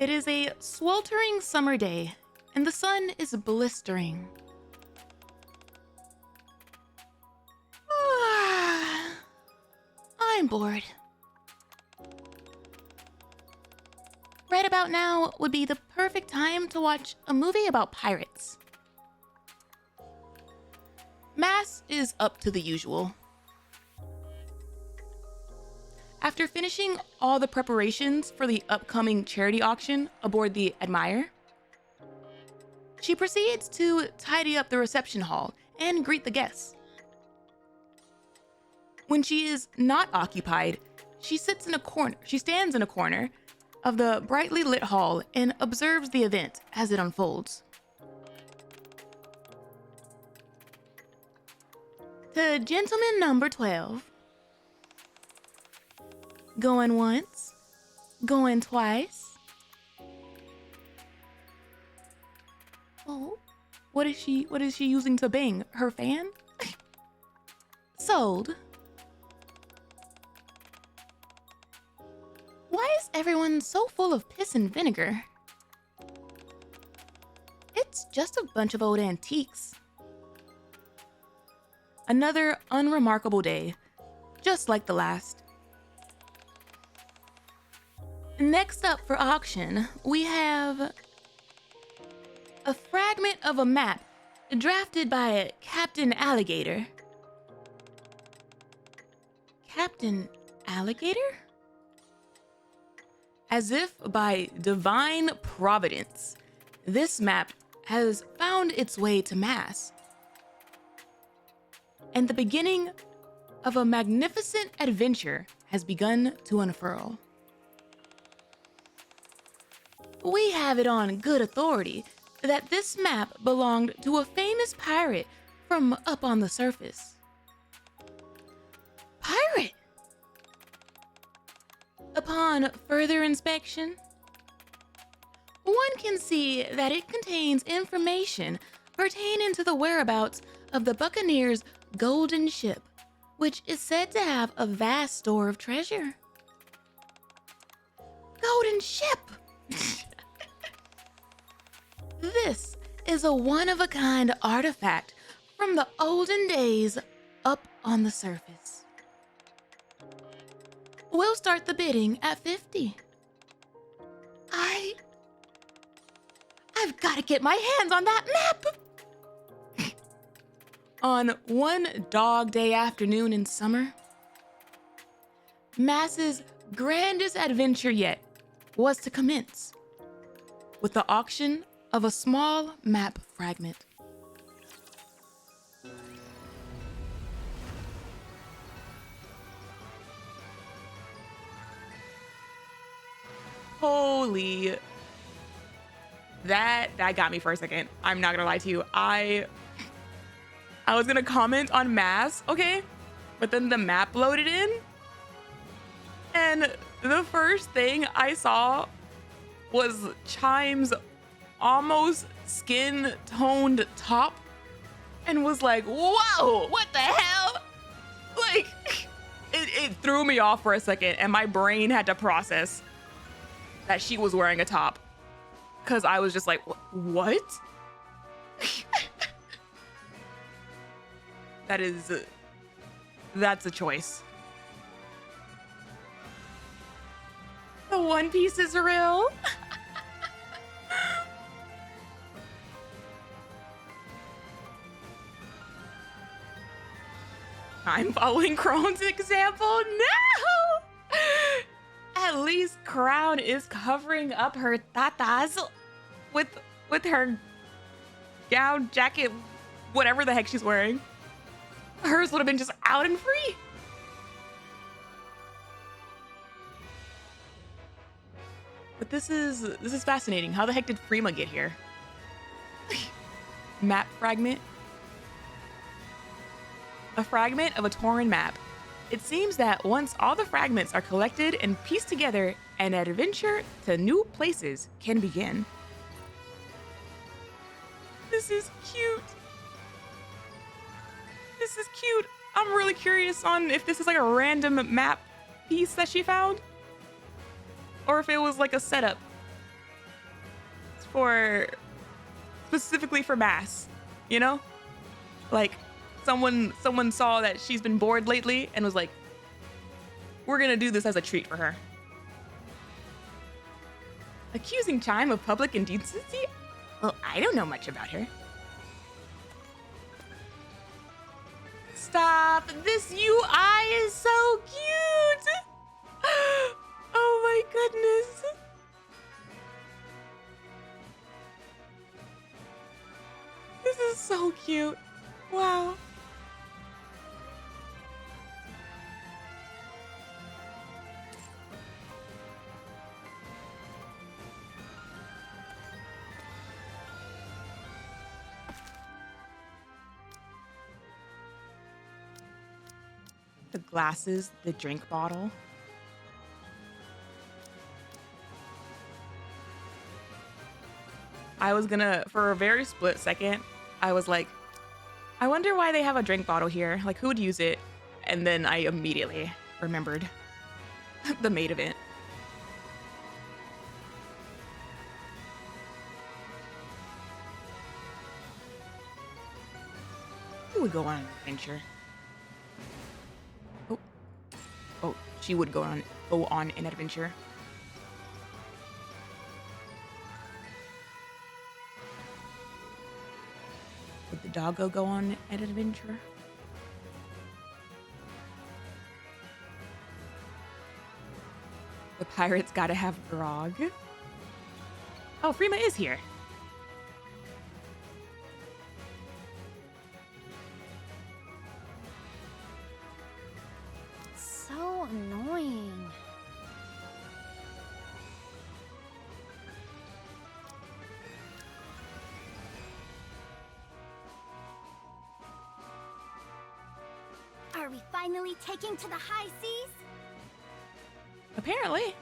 It is a sweltering summer day, and the sun is blistering. I'm bored. Right about now would be the perfect time to watch a movie about pirates. Mass is up to the usual. After finishing all the preparations for the upcoming charity auction aboard the Admire, she proceeds to tidy up the reception hall and greet the guests. When she is not occupied, she stands in a corner of the brightly lit hall and observes the event as it unfolds. To gentleman number 12. Going once, going twice. Oh, what is she using to bang? Her fan? Sold. Why is everyone so full of piss and vinegar? It's just a bunch of old antiques. Another unremarkable day, just like the last. Next up for auction, we have a fragment of a map drafted by Captain Alligator. Captain Alligator? As if by divine providence, this map has found its way to mass. And the beginning of a magnificent adventure has begun to unfurl. We have it on good authority that this map belonged to a famous pirate from up on the surface. Pirate? Upon further inspection, one can see that it contains information pertaining to the whereabouts of the Buccaneers' golden ship, which is said to have a vast store of treasure. Golden ship! This is a one-of-a-kind artifact from the olden days up on the surface. We'll start the bidding at 50. I've got to get my hands on that map! On one dog day afternoon in summer, Mass's grandest adventure yet was to commence with the auction of a small map fragment. Holy, that got me for a second. I'm not gonna lie to you. I was gonna comment on mass, okay? But then the map loaded in, and the first thing I saw was Chime's almost skin-toned top, and was like, whoa, what the hell? Like, it threw me off for a second, and my brain had to process that she was wearing a top, because I was just like, what? That's a choice. The One Piece is real. I'm following Crone's example. No! At least Crown is covering up her tatas with her gown, jacket, whatever the heck she's wearing. Hers would have been just out and free. But this is fascinating. How the heck did Frima get here? Map fragment. A fragment of a torn map. It seems that once all the fragments are collected and pieced together, an adventure to new places can begin. This is cute. This is cute. I'm really curious on if this is like a random map piece that she found, or if it was like a setup for specifically for Mass, you know? Like someone saw that she's been bored lately and was like, we're gonna do this as a treat for her. Accusing Chime of public indecency? Well, I don't know much about her. Stop! This UI is so cute! Oh my goodness. This is so cute. Wow. The glasses, the drink bottle. I was gonna, for a very split second, I was like, I wonder why they have a drink bottle here. Like, who would use it? And then I immediately remembered the maid event. Who would go on an adventure? Oh, she would go on an adventure. Would the doggo go on an adventure? The pirates gotta have grog. Oh, Frima is here. So annoying. Are we finally taking to the high seas? Apparently.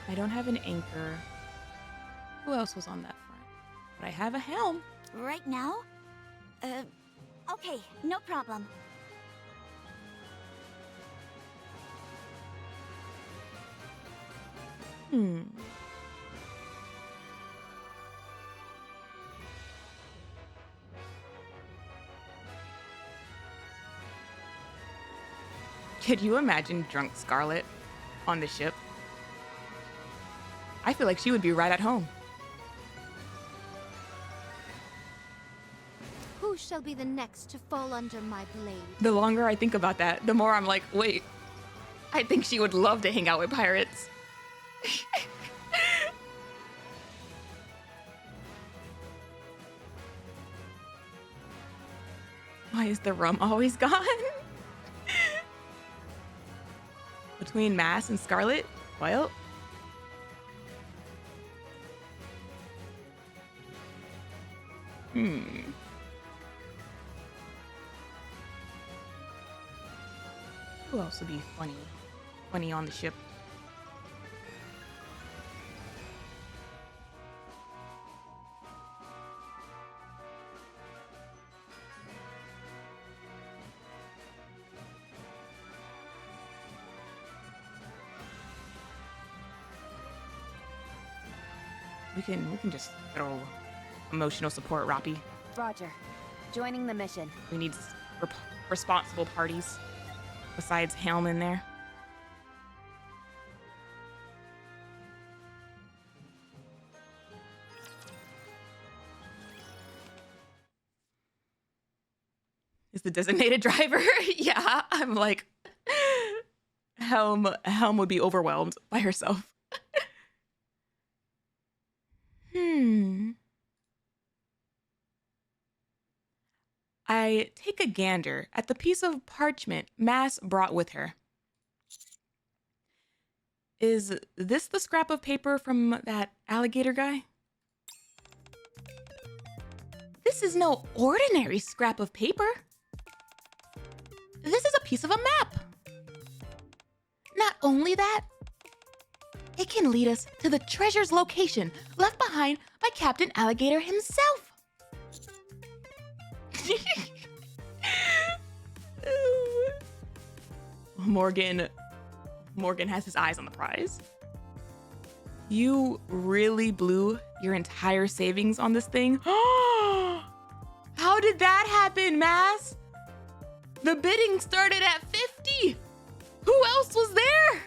I don't have an anchor. Who else was on that front? But I have a helm. Right now? Okay, no problem. Could you imagine drunk Scarlet on the ship? I feel like she would be right at home. Who shall be the next to fall under my blade? The longer I think about that, the more I'm like, wait, I think she would love to hang out with pirates. Why is the rum always gone? Between Mass and Scarlet? Well. Who else would be funny? Funny on the ship. We can just throw emotional support, Roppy. Roger. Joining the mission. We need responsible parties besides Helm in there. Is the designated driver? Yeah, I'm like, Helm would be overwhelmed by herself. I take a gander at the piece of parchment Mass brought with her. Is this the scrap of paper from that alligator guy? This is no ordinary scrap of paper. This is a piece of a map. Not only that, it can lead us to the treasure's location left behind by Captain Alligator himself. Morgan has his eyes on the prize. You really blew your entire savings on this thing? How did that happen, Mass? The bidding started at 50. Who else was there?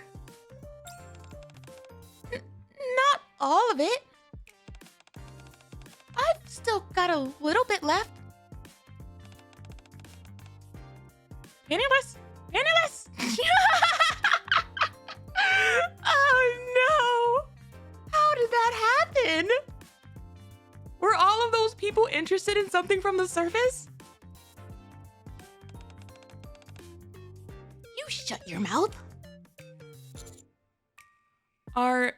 Not all of it. I've still got a little bit left. Penniless! Penniless! Oh no! How did that happen? Were all of those people interested in something from the surface? You shut your mouth. Are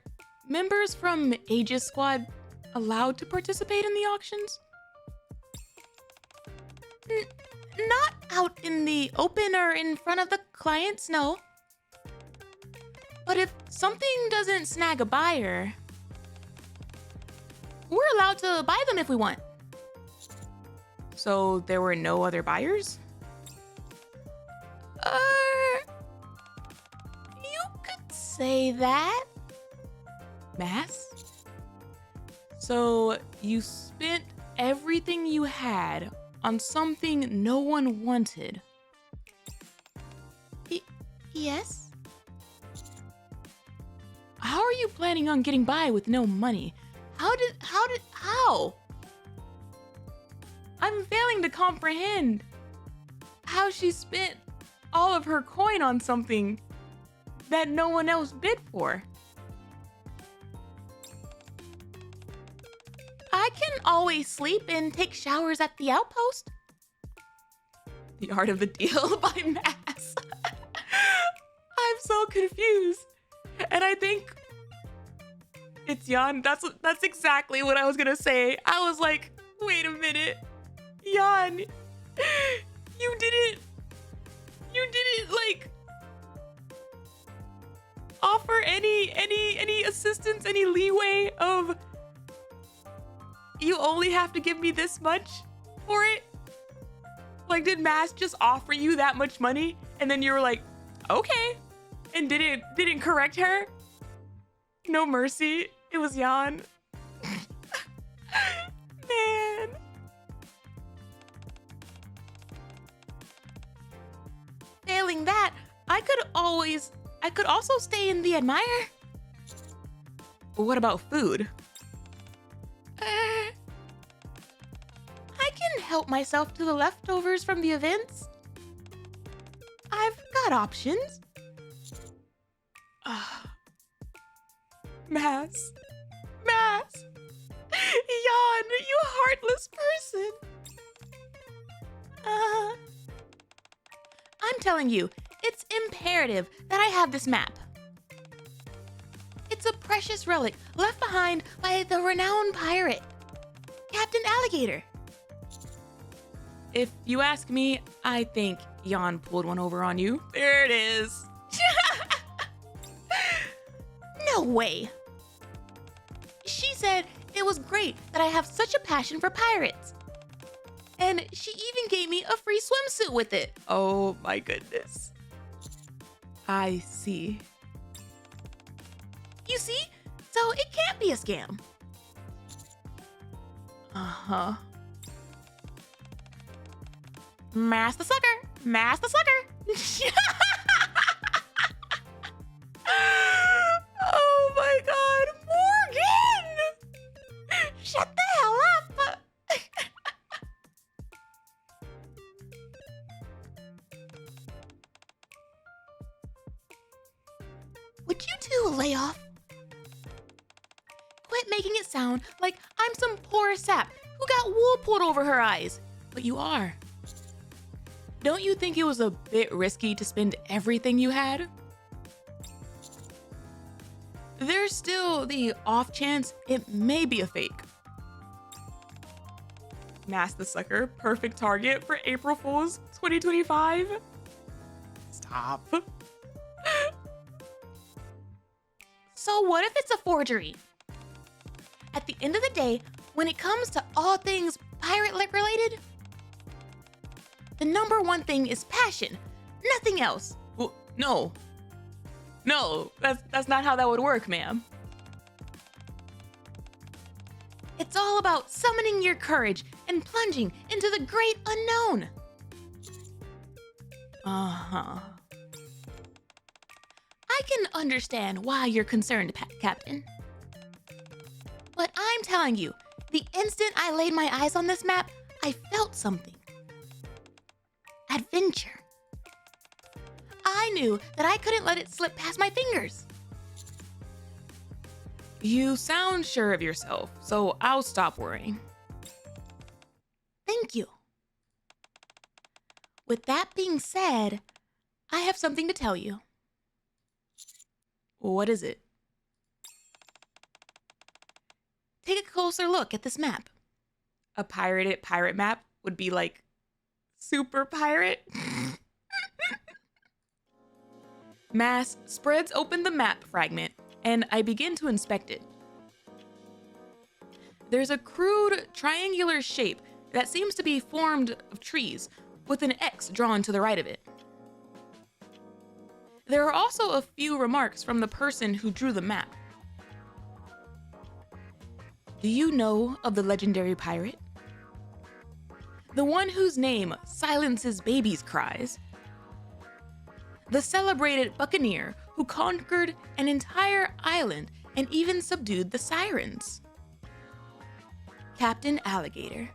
members from Aegis Squad allowed to participate in the auctions? Not out in the open or in front of the clients, no. But if something doesn't snag a buyer, we're allowed to buy them if we want. So there were no other buyers? You could say that. Mass? So you spent everything you had on something no one wanted? Yes? How are you planning on getting by with no money? How? I'm failing to comprehend how she spent all of her coin on something that no one else bid for. I can always sleep and take showers at the outpost. The Art of the Deal by Mass. I'm so confused. And I think it's Jan. That's exactly what I was gonna say. I was like, wait a minute. Jan, you didn't like offer any assistance, any leeway of you only have to give me this much for it? Like, did Mass just offer you that much money and then you were like, okay, and didn't correct her? No mercy. It was Jan. Man. Failing that, I could also stay in the Admire. But what about food? I can help myself to the leftovers from the events. I've got options. Mass. Jan, you heartless person. I'm telling you, it's imperative that I have this map. It's a precious relic left behind by the renowned pirate, Captain Alligator. If you ask me, I think Jan pulled one over on you. There it is. No way. She said it was great that I have such a passion for pirates. And she even gave me a free swimsuit with it. Oh my goodness. I see. You see? So it can't be a scam. Uh-huh. Mass the sucker! Mass the sucker! Oh my god, Morgan! Shut the hell up! Would you two lay off? Quit making it sound like I'm some poor sap who got wool pulled over her eyes. But you are. Don't you think it was a bit risky to spend everything you had? There's still the off chance it may be a fake. Mass the sucker, perfect target for April Fool's 2025. Stop. So what if it's a forgery? At the end of the day, when it comes to all things pirate related, the #1 thing is passion, nothing else. Well, no, that's not how that would work, ma'am. It's all about summoning your courage and plunging into the great unknown. Uh-huh. I can understand why you're concerned, Captain. But I'm telling you, the instant I laid my eyes on this map, I felt something. Adventure. I knew that I couldn't let it slip past my fingers. You sound sure of yourself, so I'll stop worrying. Thank you. With that being said, I have something to tell you. What is it? Take a closer look at this map. A pirated pirate map would be like super pirate. Mass spreads open the map fragment, and I begin to inspect it. There's a crude triangular shape that seems to be formed of trees, with an X drawn to the right of it. There are also a few remarks from the person who drew the map. Do you know of the legendary pirate? The one whose name silences babies' cries? The celebrated buccaneer who conquered an entire island and even subdued the sirens? Captain Alligator.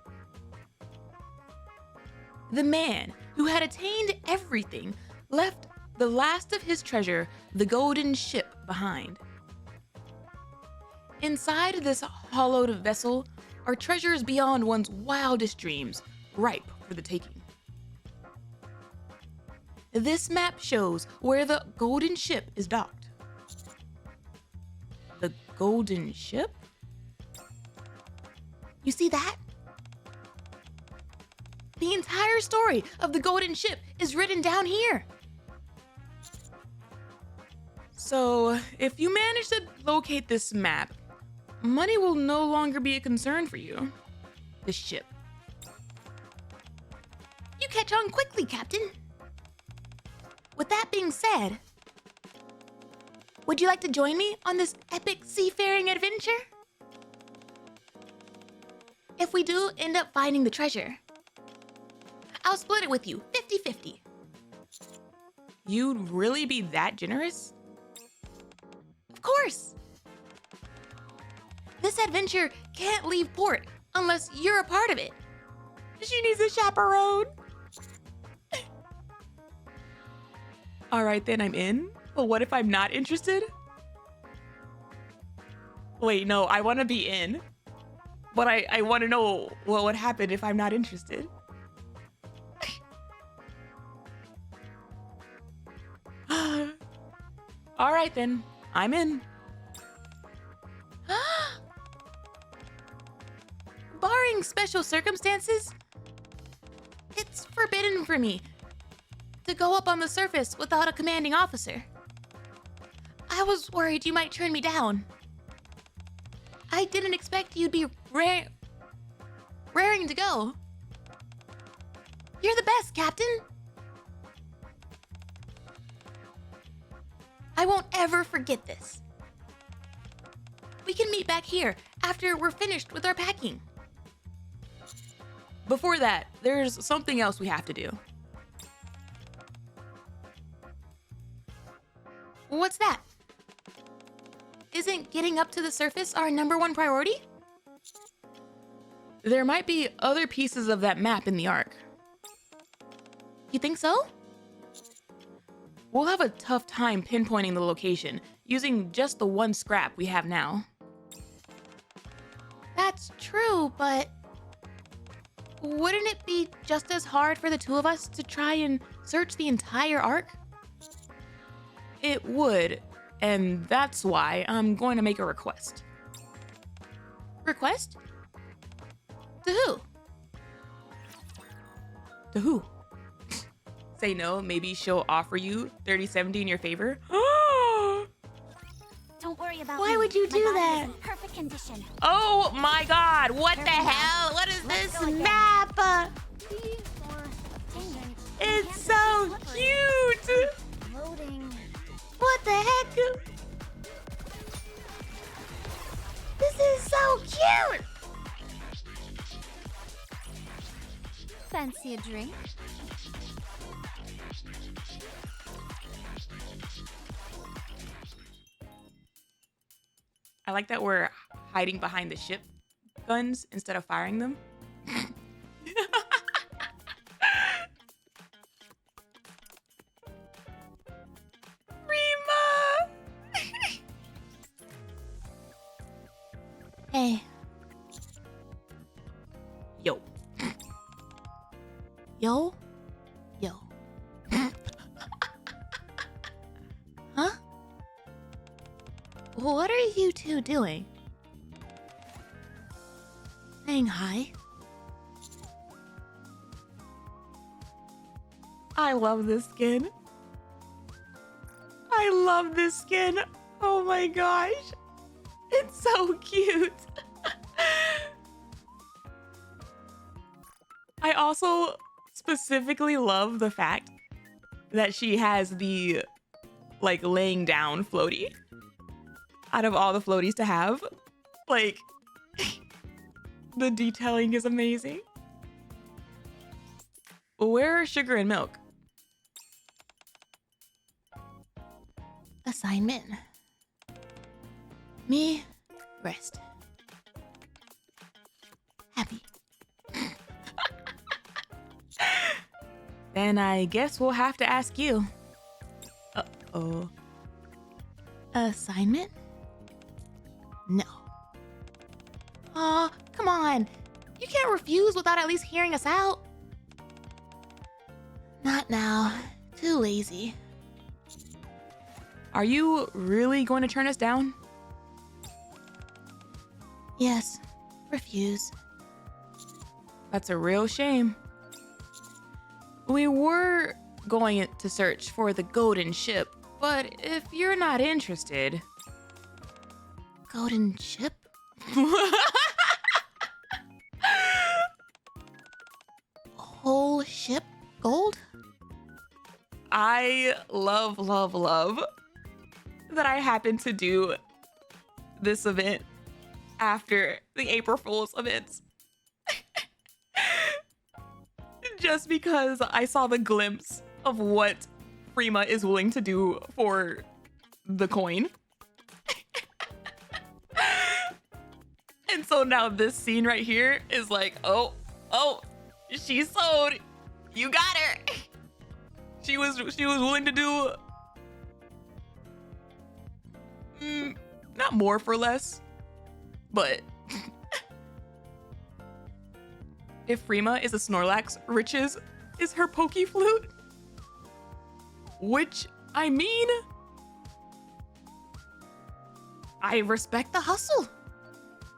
The man who had attained everything left the last of his treasure, the golden ship, behind. Inside this hollowed vessel are treasures beyond one's wildest dreams, ripe for the taking. This map shows where the golden ship is docked. The golden ship? You see that? The entire story of the golden ship is written down here. So, if you manage to locate this map, money will no longer be a concern for you. The ship. You catch on quickly, Captain. With that being said, would you like to join me on this epic seafaring adventure? If we do end up finding the treasure, I'll split it with you, 50-50. You'd really be that generous? Of course! This adventure can't leave port unless you're a part of it. She needs a chaperone. All right, then I'm in. But what if I'm not interested? Wait, no, I want to be in. But I want to know what would happen if I'm not interested. All right, then. I'm in. Barring special circumstances, it's forbidden for me to go up on the surface without a commanding officer. I was worried you might turn me down. I didn't expect you'd be raring to go. You're the best, Captain. I won't ever forget this. We can meet back here after we're finished with our packing. Before that, there's something else we have to do. What's that? Isn't getting up to the surface our #1 priority? There might be other pieces of that map in the Ark. You think so? We'll have a tough time pinpointing the location using just the one scrap we have now. That's true, but wouldn't it be just as hard for the two of us to try and search the entire Ark? It would, and that's why I'm going to make a request. Request? To who? To who? Say no, maybe she'll offer you 30/70 in your favor. Don't worry about Why me. would you My do body is that? in perfect condition. Oh my god, what the hell? What is Let's this go again. map? Or obtain Fancy a drink? I like that we're hiding behind the ship guns instead of firing them. Rima! Hey. Yo. Yo? Yo. Huh? What are you two doing? Saying hi? I love this skin. I love this skin. Oh my gosh. It's so cute. I also specifically love the fact that she has the like laying down floaty out of all the floaties to have. Like the detailing is amazing. Where are sugar and milk? Assignment. Me, rest. Happy. Then I guess we'll have to ask you. Uh-oh. Assignment? No. Aw, come on. You can't refuse without at least hearing us out. Not now. Too lazy. Are you really going to turn us down? Yes. Refuse. That's a real shame. We were going to search for the golden ship, but if you're not interested... Golden ship? Whole ship gold? I love, love, love that I happened to do this event after the April Fool's events. Just because I saw the glimpse of what Prima is willing to do for the coin. And so now this scene right here is like, oh, she sold. You got her. She was willing to do not more for less, but if Prima is a Snorlax, Riches is her Pokey Flute. Which, I mean, I respect the hustle.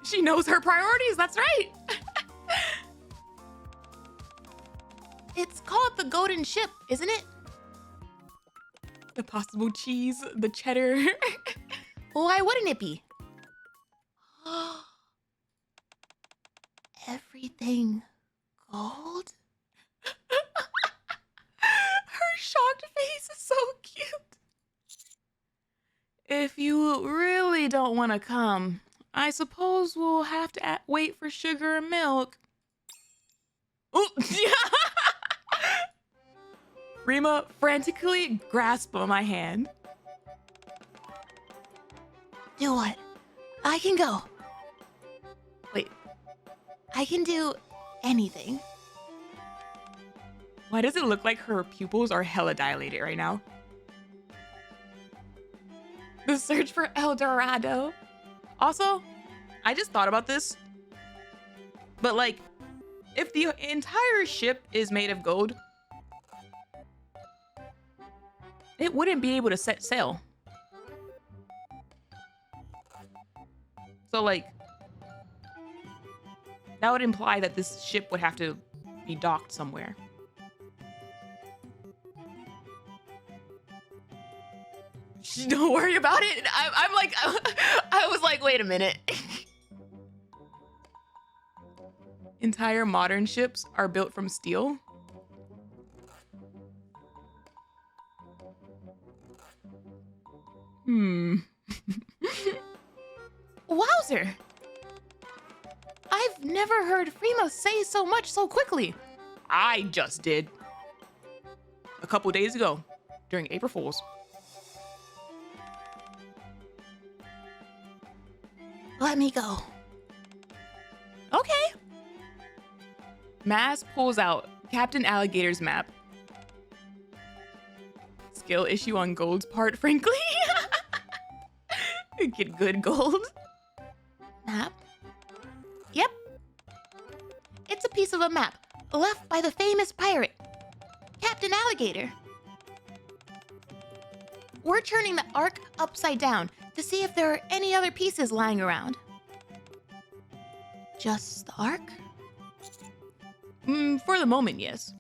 She knows her priorities, that's right. It's called the golden ship, isn't it? The possible cheese, the cheddar. Why wouldn't it be? Everything gold? Her shocked face is so cute. If you really don't want to come, I suppose we'll have to wait for sugar and milk. Oh, yeah. Rima frantically grasped my hand. Do what? I can go. Wait, I can do anything. why does it look like her pupils are hella dilated right now? The search for El Dorado. Also, I just thought about this. But like, if the entire ship is made of gold, it wouldn't be able to set sail. So like, that would imply that this ship would have to be docked somewhere. Don't worry about it. I'm like, I was like, wait a minute. Entire modern ships are built from steel. Wowzer! I've never heard Prima say so much so quickly. I just did a couple days ago during April Fool's. Let me go. Okay. Maz pulls out Captain Alligator's map. Skill issue on Gold's part, frankly. Get good, Gold. Map? Yep. It's a piece of a map left by the famous pirate, Captain Alligator. We're turning the Ark upside down to see if there are any other pieces lying around. Just the Ark? For the moment, yes.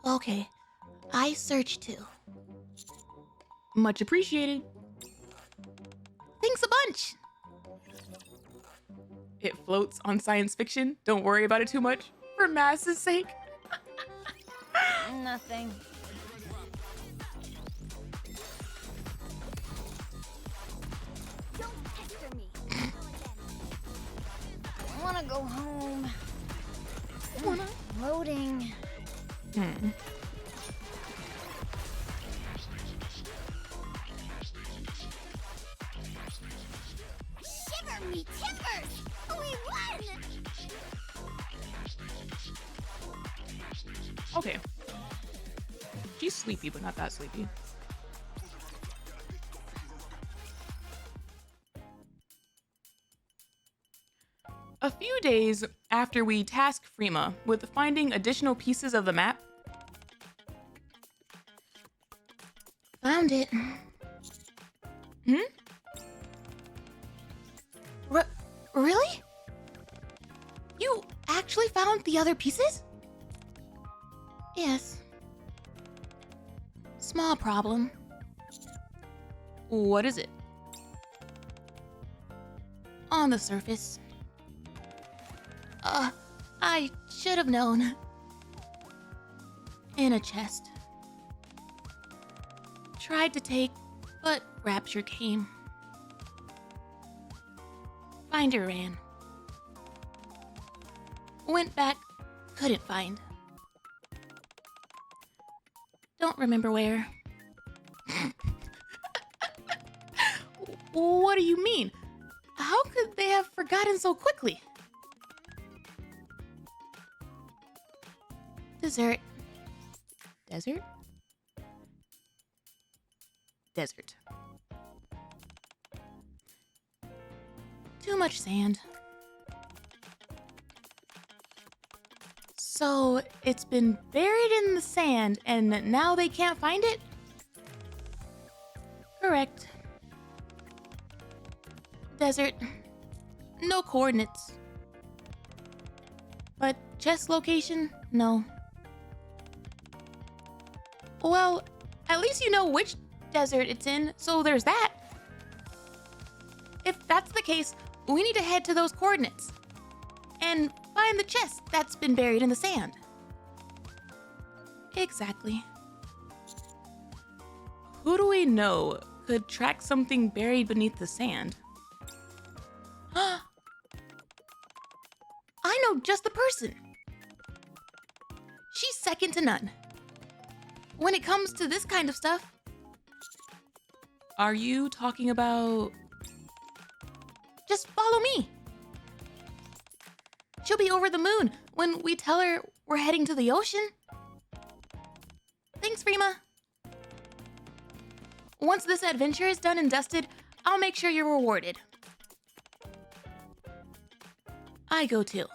Okay, I search too. Much appreciated. Thanks a bunch. It floats on science fiction. Don't worry about it too much. For Maz's sake. Nothing. Don't pester me. I wanna go home. Loading. Shiver me timbers! We won! Okay. She's sleepy, but not that sleepy. A few days after we task Freema with finding additional pieces of the map, Found it. Really? You actually found the other pieces? Yes. Small problem. what is it? On the surface. I should have known. In a chest. Tried to take, but rapture came. Finder ran. Went back, couldn't find. Don't remember where. What do you mean? How could they have forgotten so quickly? Dessert. Desert? Desert. Too much sand. So it's been buried in the sand and now they can't find it? Correct. Desert. No coordinates. But chest location? No. Well, at least you know which desert it's in, so there's that. If that's the case, we need to head to those coordinates and find the chest that's been buried in the sand. Exactly. Who do we know could track something buried beneath the sand? I know just the person. She's second to none. When it comes to this kind of stuff. Are you talking about... Just follow me. She'll be over the moon when we tell her we're heading to the ocean. Thanks, Freema. Once this adventure is done and dusted, I'll make sure you're rewarded. I go too.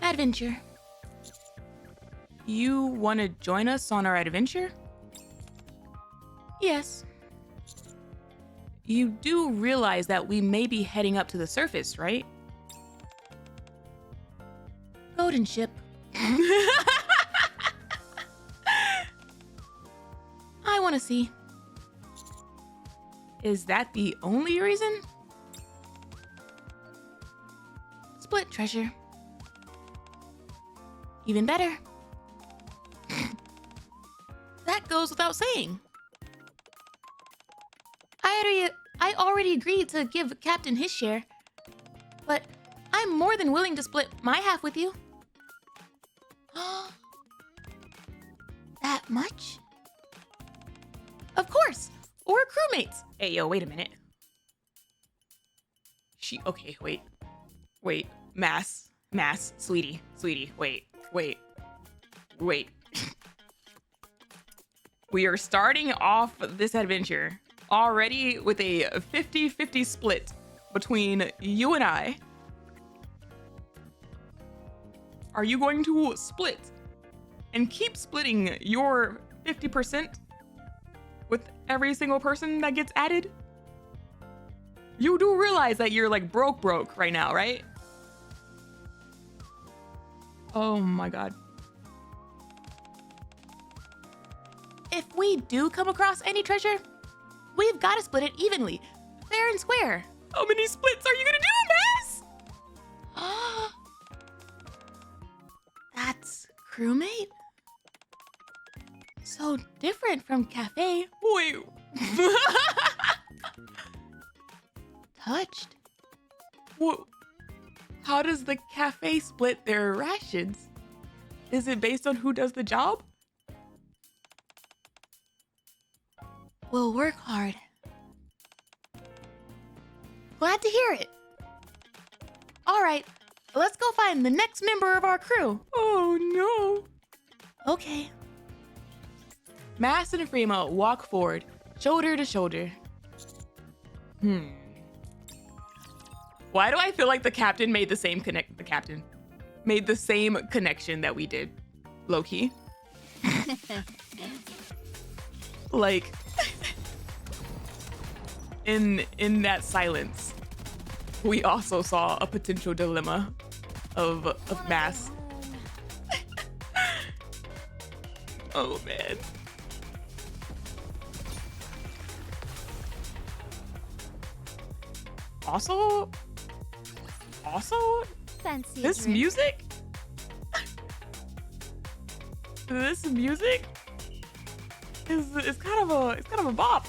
Adventure. You want to join us on our adventure? Yes. You do realize that we may be heading up to the surface, right? Golden ship. I want to see. Is that the only reason? Split treasure. Even better. That goes without saying. I already agreed to give Captain his share, but I'm more than willing to split my half with you. That much? Of course, we're crewmates. Hey, yo, wait a minute. Okay, wait. Mass, sweetie, wait. We are starting off this adventure already with a 50-50 split between you and I. Are you going to split and keep splitting your 50% with every single person that gets added? You do realize that you're like broke right now, right? Oh my God. If we do come across any treasure, we've got to split it evenly, fair and square. How many splits are you gonna do, Mass? That's crewmate? So different from cafe. Wait. Touched. What? How does the cafe split their rations? Is it based on who does the job? We'll work hard. Glad to hear it. All right, let's go find the next member of our crew. Oh no. Okay. Mass and Freema walk forward, shoulder to shoulder. Why do I feel like the captain made the same connection that we did, low-key? Like, in that silence, we also saw a potential dilemma of Mass. Oh man. Also, Fancy this music? This music is kind of a bop.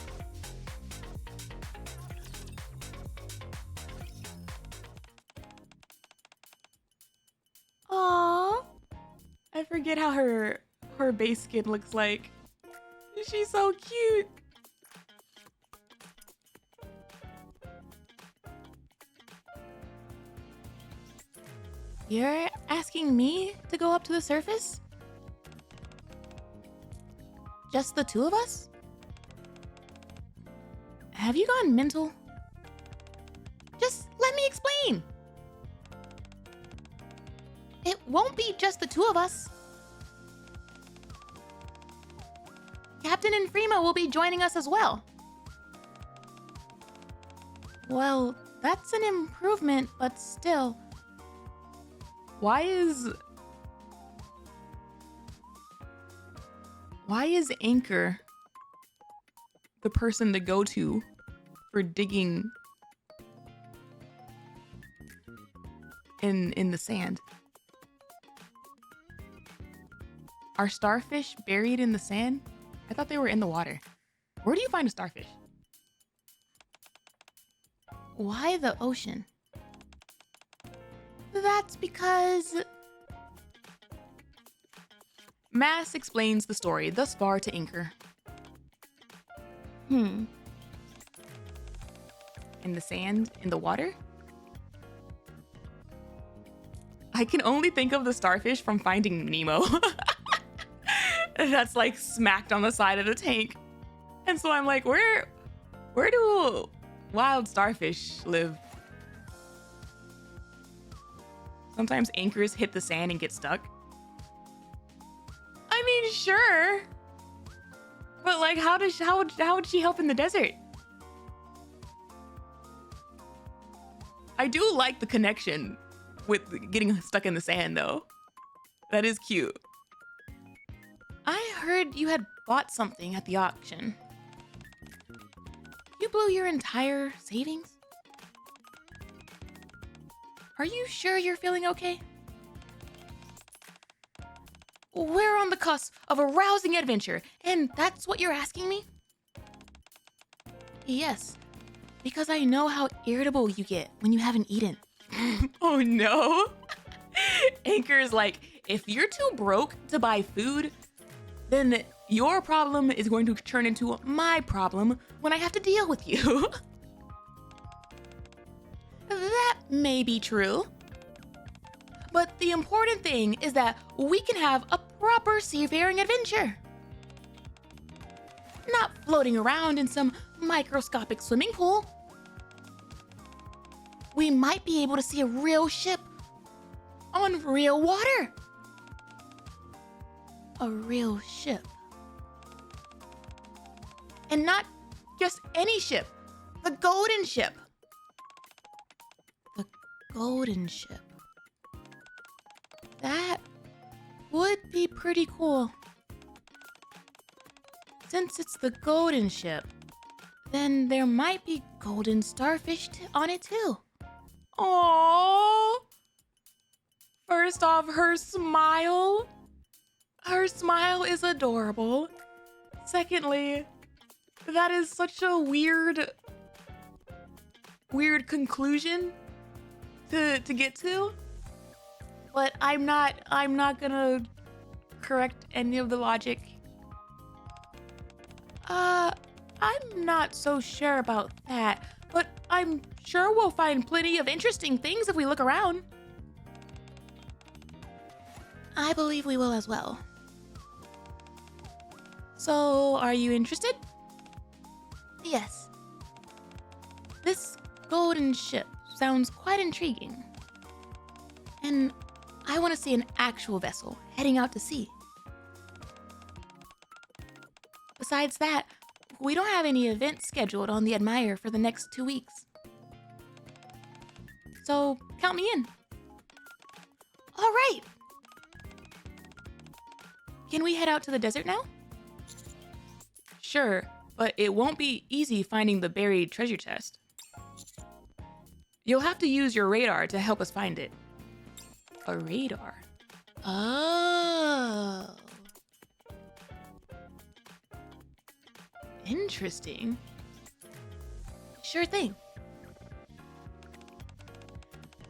Aww. I forget how her base skin looks like. She's so cute. You're asking me to go up to the surface? Just the two of us? Have you gone mental? Just let me explain. It won't be just the two of us. Captain and Freema will be joining us as well. Well, that's an improvement, but still. Why is Anchor the person to go to for digging in the sand? Are starfish buried in the sand? I thought they were in the water. Where do you find a starfish? Why the ocean? That's because... Mass explains the story thus far to Anchor. Hmm. In the sand? In the water? I can only think of the starfish from Finding Nemo. That's like smacked on the side of the tank. And so I'm like, where do wild starfish live? Sometimes anchors hit the sand and get stuck. I mean, sure. But like, how would she help in the desert? I do like the connection with getting stuck in the sand though. That is cute. I heard you had bought something at the auction. You blew your entire savings? Are you sure you're feeling okay? We're on the cusp of a rousing adventure, and that's what you're asking me? Yes, because I know how irritable you get when you haven't eaten. Oh no. Anchor is like, if you're too broke to buy food, then your problem is going to turn into my problem when I have to deal with you. That may be true. But the important thing is that we can have a proper seafaring adventure. Not floating around in some microscopic swimming pool. We might be able to see a real ship on real water. A real ship. And not just any ship, the golden ship. The golden ship. That would be pretty cool. Since it's the golden ship, then there might be golden starfish on it too. Aww. First off, her smile. Her smile is adorable. Secondly, that is such a weird conclusion to get to. But I'm not gonna correct any of the logic. I'm not so sure about that, but I'm sure we'll find plenty of interesting things if we look around. I believe we will as well. So, are you interested? Yes. This golden ship sounds quite intriguing. And I want to see an actual vessel heading out to sea. Besides that, we don't have any events scheduled on the Admire for the next 2 weeks. So, count me in. All right. Can we head out to the desert now? Sure, but it won't be easy finding the buried treasure chest. You'll have to use your radar to help us find it. A radar? Oh. Interesting. Sure thing.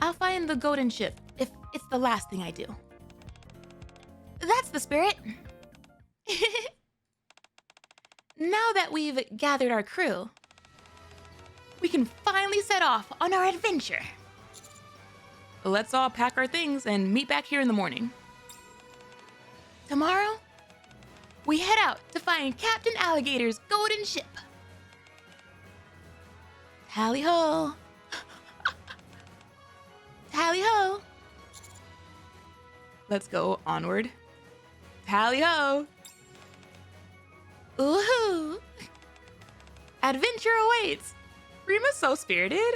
I'll find the golden ship if it's the last thing I do. That's the spirit. Now that we've gathered our crew, we can finally set off on our adventure. Let's all pack our things and meet back here in the morning. Tomorrow, we head out to find Captain Alligator's golden ship. Tally ho! Tally ho! Let's go onward. Tally ho! Woohoo! Adventure awaits! Rima's so spirited.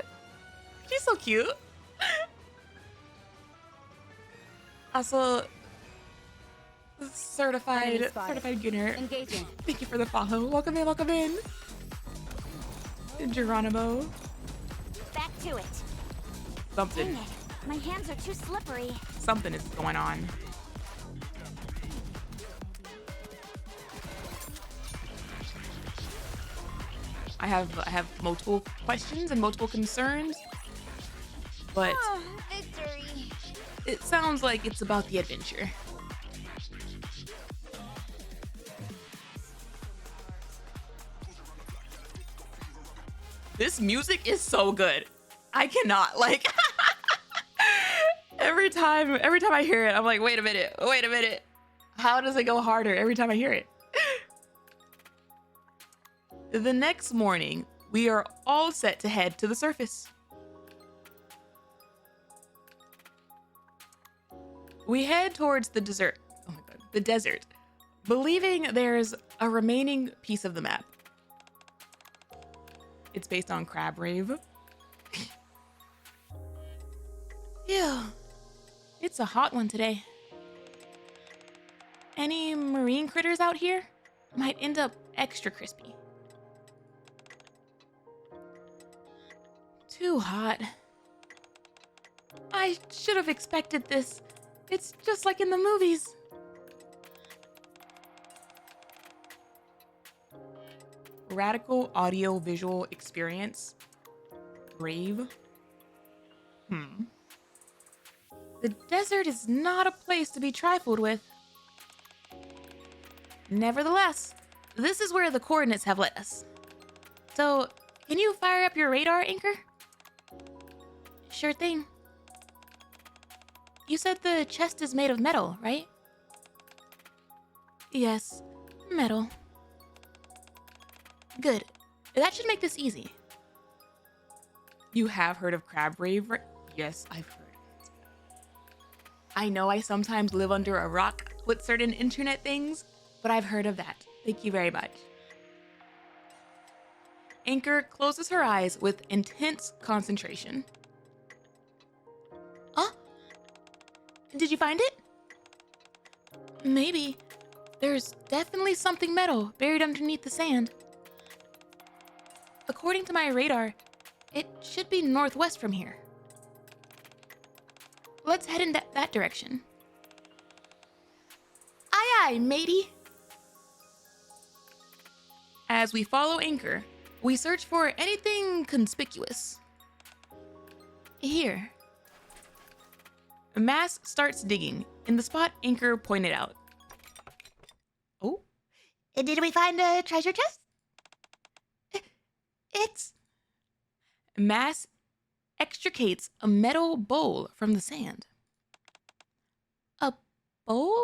She's so cute. Also, certified Gunner. Engaging. Thank you for the follow. Welcome in, welcome in. Geronimo. Back to it. Something. Dang it. My hands are too slippery. Something is going on. I have multiple questions and multiple concerns, but Victory. it sounds like it's about the adventure. This music is so good. I cannot, like, every time I hear it, I'm like, wait a minute. How does it go harder every time I hear it? The next morning, we are all set to head to the surface. We head towards the desert. Oh my god, the desert, believing there's a remaining piece of the map. It's based on Crab Rave. Ew, it's a hot one today. Any marine critters out here might end up extra crispy. Too hot. I should have expected this. It's just like in the movies. Radical audio visual experience. Brave. The desert is not a place to be trifled with. Nevertheless, this is where the coordinates have led us. So, can you fire up your radar, Anchor? Sure thing. You said the chest is made of metal, right? Yes, metal. Good. That should make this easy. You have heard of crab rave? Yes, I've heard of it. I know I sometimes live under a rock with certain internet things, but I've heard of that. Thank you very much. Anchor closes her eyes with intense concentration. Huh? Did you find it? Maybe. There's definitely something metal buried underneath the sand. According to my radar, it should be northwest from here. Let's head in that direction. Aye aye, matey. As we follow Anchor, we search for anything conspicuous. Here. Mass starts digging in the spot Anchor pointed out. Oh, Did we find a treasure chest? It's... Mass extricates a metal bowl from the sand. a bowl?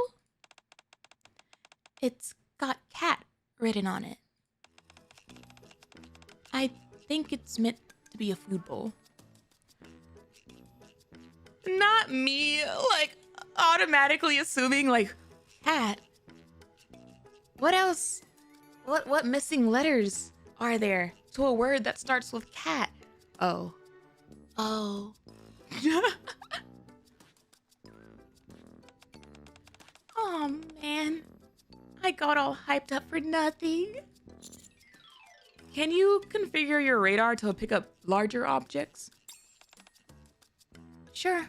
It's got cat written on it. I think it's meant to be a food bowl. Not me, like, automatically assuming, like, Cat? What else? What missing letters are there to a word that starts with cat? oh. Oh. Oh man. I got all hyped up for nothing. Can you configure your radar to pick up larger objects? Sure.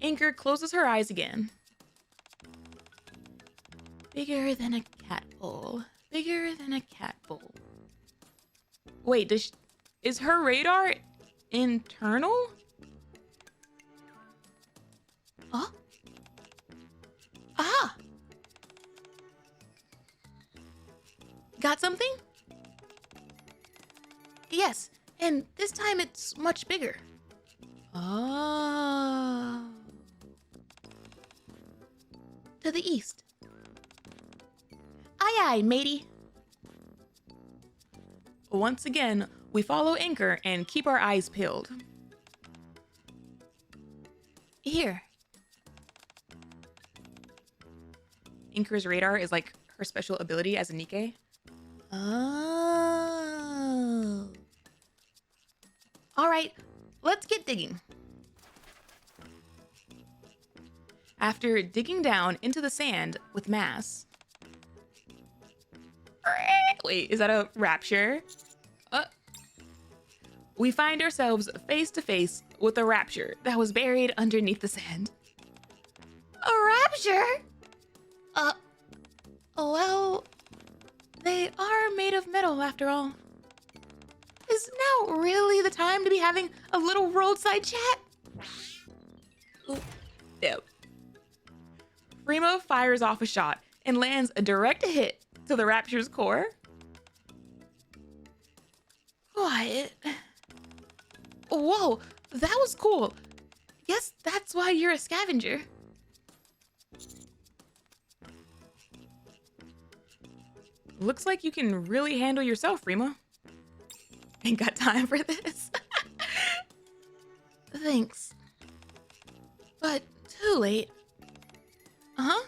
Anchor closes her eyes again. Bigger than a cat bowl. Bigger than a cat bowl. Wait, is her radar internal? Huh? Ah! Got something? Yes, and this time it's much bigger. Oh. To the east. Aye aye, matey. Once again, we follow Anchor and keep our eyes peeled. Here. Anchor's radar is like her special ability as a NIKKE. Oh. All right, let's get digging. After digging down into the sand with mass. Wait, is that a rapture? We find ourselves face to face with a rapture that was buried underneath the sand. A rapture? Well, they are made of metal after all. Is now really the time to be having a little roadside chat? Ooh, ew. Primo fires off a shot and lands a direct hit to the rapture's core. What? Whoa, that was cool. Guess that's why you're a scavenger. Looks like you can really handle yourself, Primo. Ain't got time for this. Thanks. But too late. Uh-huh.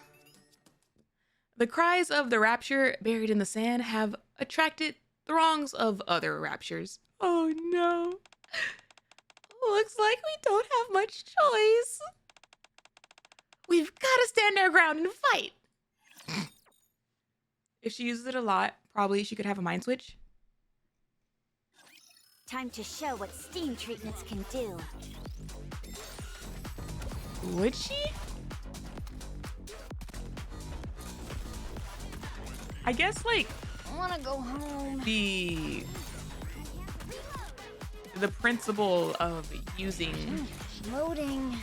The cries of the rapture buried in the sand have attracted throngs of other raptures. Oh no. Looks like we don't have much choice. We've got to stand our ground and fight. If she uses it a lot, probably she could have a mind switch. Time to show what steam treatments can do. Would she? I guess, like, I wanna go home. the principle of using Loading.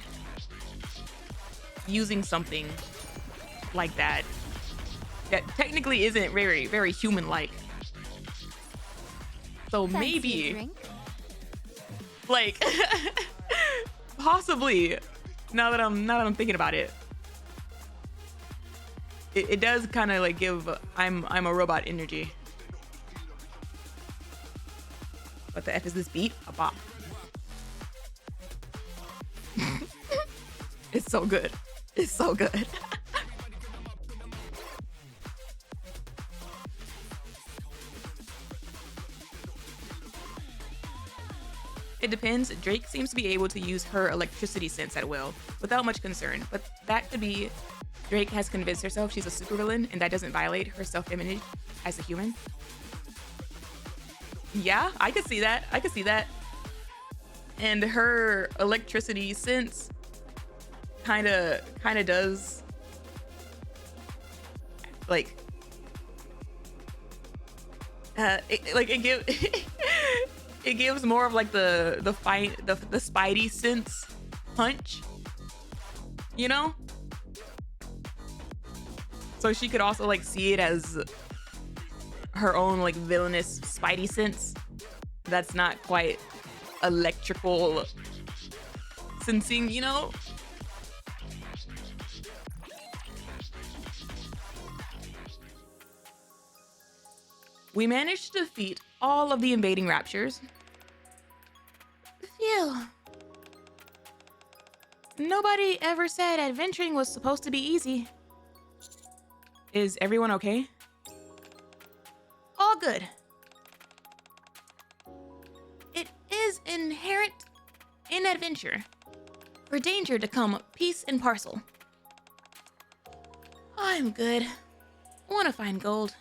Using something like that technically isn't very, very human-like. So Fancy a maybe, drink? like, possibly. Now that I'm thinking about it, it does kind of like give I'm a robot energy. What the F is this beat? A bop. It's so good. It's so good. It depends. Drake seems to be able to use her electricity sense at will, without much concern, but that could be Drake has convinced herself she's a supervillain and that doesn't violate her self-image as a human. Yeah, I could see that. I could see that. And her electricity sense kind of does like it gives it gives more of like the Spidey sense punch, you know? So she could also like see it as her own like villainous Spidey sense that's not quite electrical sensing, you know? We managed to defeat all of the invading raptures. Phew. Nobody ever said adventuring was supposed to be easy. Is everyone okay? All good. It is inherent in adventure for danger to come piece and parcel. I'm good. Wanna find gold.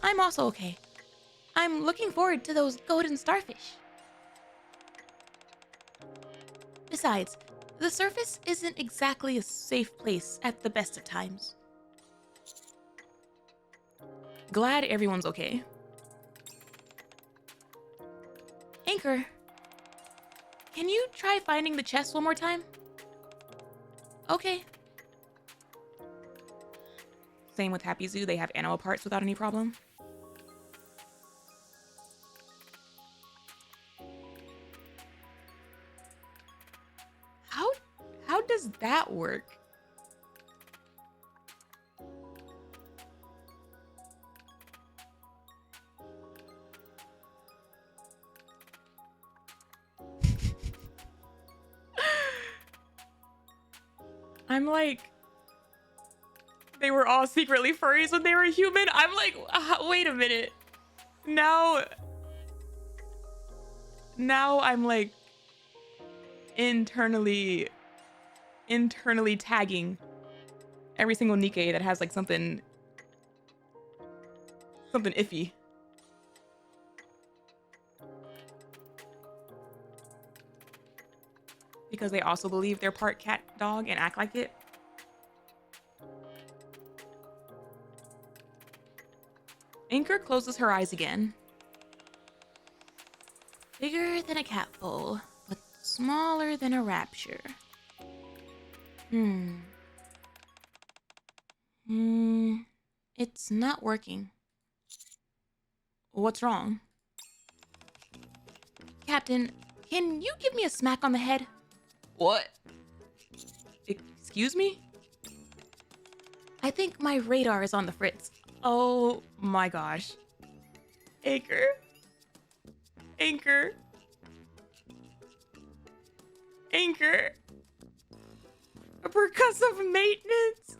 I'm also okay. I'm looking forward to those golden starfish. Besides, the surface isn't exactly a safe place at the best of times. Glad everyone's okay. Anchor, can you try finding the chest one more time? Okay. Same with Happy Zoo, they have animal parts without any problem. How does that work? I'm like, they were all secretly furries when they were human. I'm like, wait a minute. Now I'm like internally tagging every single NIKKE that has like something iffy. Because they also believe they're part cat dog and act like it. Anchor closes her eyes again. Bigger than a catfoal, but smaller than a rapture. It's not working. What's wrong? Captain, can you give me a smack on the head? What? Excuse me? I think my radar is on the fritz. Oh my gosh. Anchor. Anchor. Anchor. Percussive maintenance.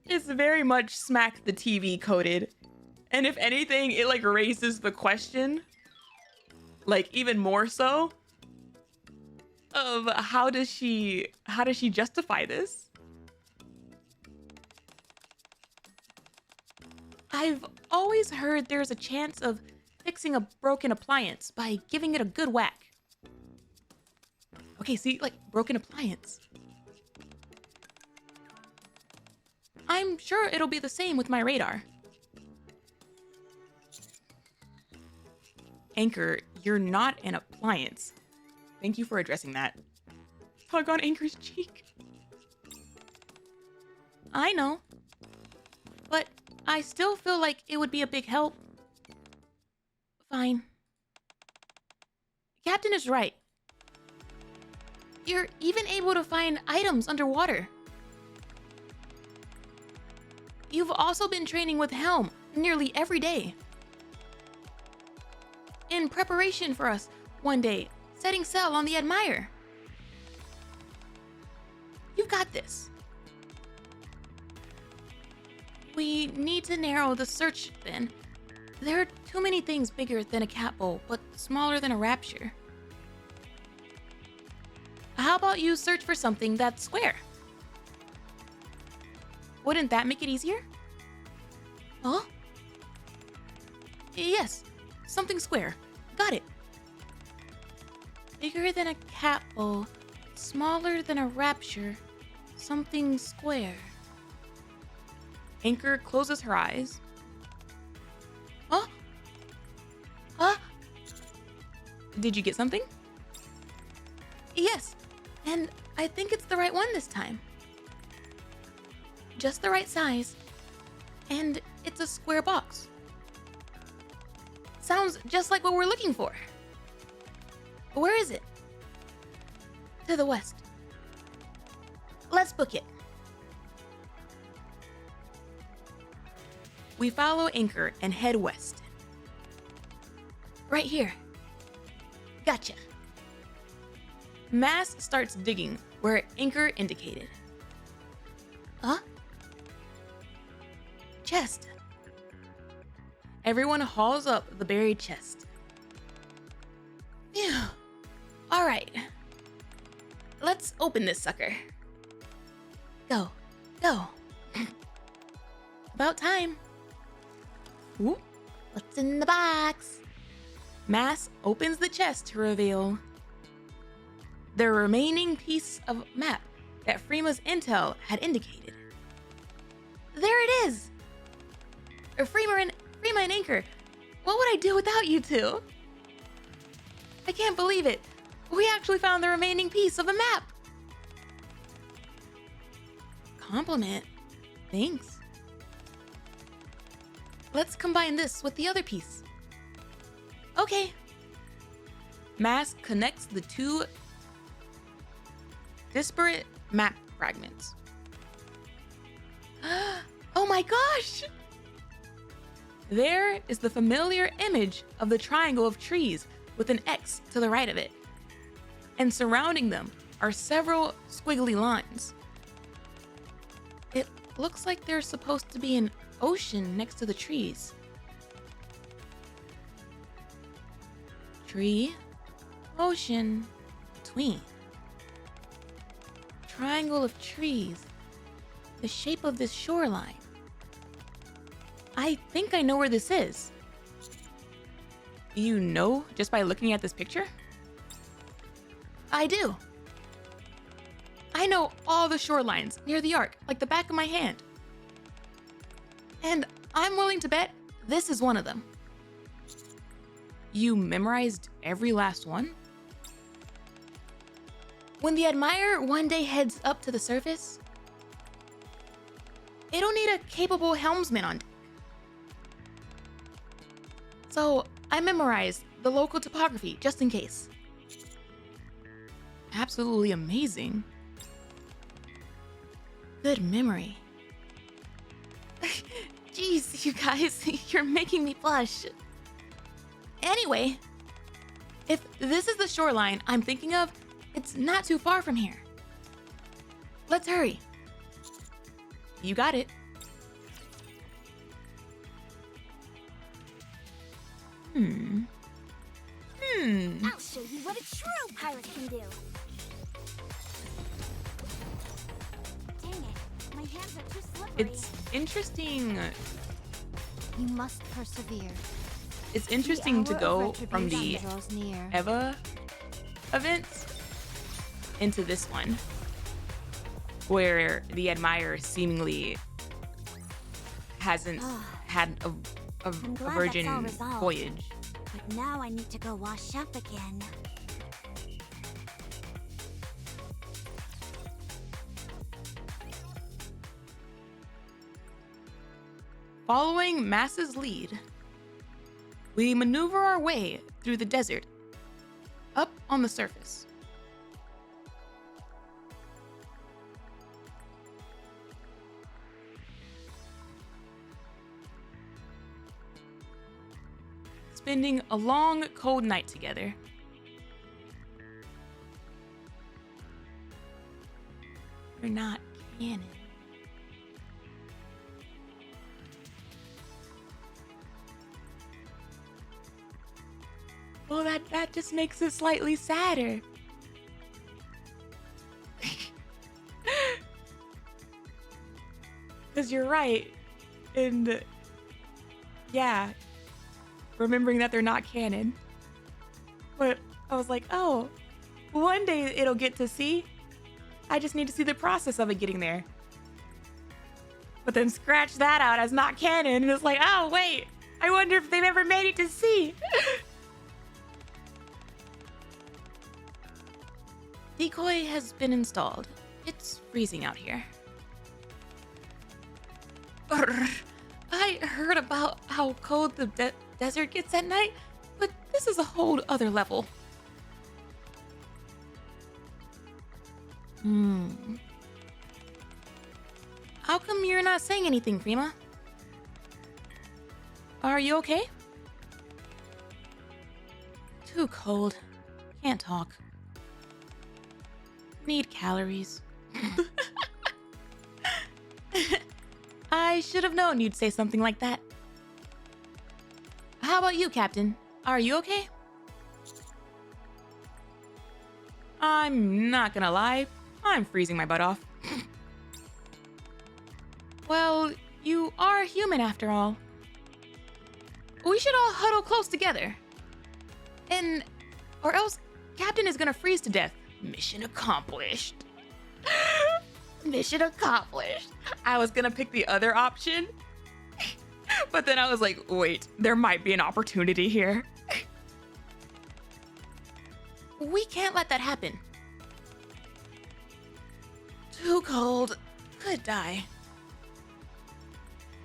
It's very much smack the TV coded. And if anything, it like raises the question, like even more so, of how does she justify this? I've always heard there's a chance of fixing a broken appliance by giving it a good whack. Okay, see, like broken appliance. I'm sure it'll be the same with my radar. Anchor, you're not an appliance. Thank you for addressing that. Tug on Anchor's cheek. I know. But I still feel like it would be a big help. Fine. Captain is right. You're even able to find items underwater. You've also been training with Helm nearly every day. In preparation for us one day, setting sail on the Admire. You've got this. We need to narrow the search then. There are too many things bigger than a cat bowl, but smaller than a rapture. How about you search for something that's square? Wouldn't that make it easier? Huh? Yes, something square. Got it. Bigger than a cat bowl, smaller than a rapture, something square. Anchor closes her eyes. Huh? Huh? Did you get something? Yes, and I think it's the right one this time. Just the right size. And it's a square box. Sounds just like what we're looking for. Where is it? To the west. Let's book it. We follow Anchor and head west. Right here. Gotcha. Mass starts digging where Anchor indicated. Huh? Chest. Everyone hauls up the buried chest. Phew. All right. Let's open this sucker. Go. Go. About time. Ooh. What's in the box? Mass opens the chest to reveal the remaining piece of map that Freema's intel had indicated. There it is. Freema and Anchor. What would I do without you two? I can't believe it. We actually found the remaining piece of the map. Compliment. Thanks. Let's combine this with the other piece. Okay. Mass connects the two disparate map fragments. Oh my gosh! There is the familiar image of the triangle of trees with an X to the right of it. And surrounding them are several squiggly lines. It looks like there's supposed to be an ocean next to the trees. Tree, ocean, between. Triangle of trees. The shape of this shoreline. I think I know where this is. You know just by looking at this picture? I do. I know all the shorelines near the arc like the back of my hand. And I'm willing to bet this is one of them. You memorized every last one? When the Admire one day heads up to the surface, it'll need a capable helmsman on deck. So I memorized the local topography just in case. Absolutely amazing. Good memory. Jeez, you guys, you're making me blush. Anyway, if this is the shoreline I'm thinking of, it's not too far from here. Let's hurry. You got it. I'll show you what a true pirate can do. Dang it, my hands are too slippery. It's interesting. You must persevere. It's interesting to hour of go from the retribution draws near. Eva events into this one, where the Admire seemingly hasn't had a I'm glad that's all virgin resolved. voyage. But now I need to go wash up again. Following Mass's lead, we maneuver our way through the desert, up on the surface. Spending a long, cold night together. You're not canon. Well, that just makes it slightly sadder. Because you're right. And yeah, remembering that they're not canon. But I was like, oh, one day it'll get to see. I just need to see the process of it getting there. But then scratch that out as not canon. And it's like, oh, wait, I wonder if they've ever made it to see. Decoy has been installed. It's freezing out here. I heard about how cold the desert gets at night, but this is a whole other level. How come you're not saying anything, Prima? Are you okay? Too cold. Can't talk. Need calories. I should have known you'd say something like that. How about you, Captain? Are you okay? I'm not gonna lie. I'm freezing my butt off. Well, you are human after all. We should all huddle close together. Or else Captain is gonna freeze to death. Mission accomplished. Mission accomplished. I was gonna pick the other option, but then I was like, wait, there might be an opportunity here. We can't let that happen. Too cold. Could die.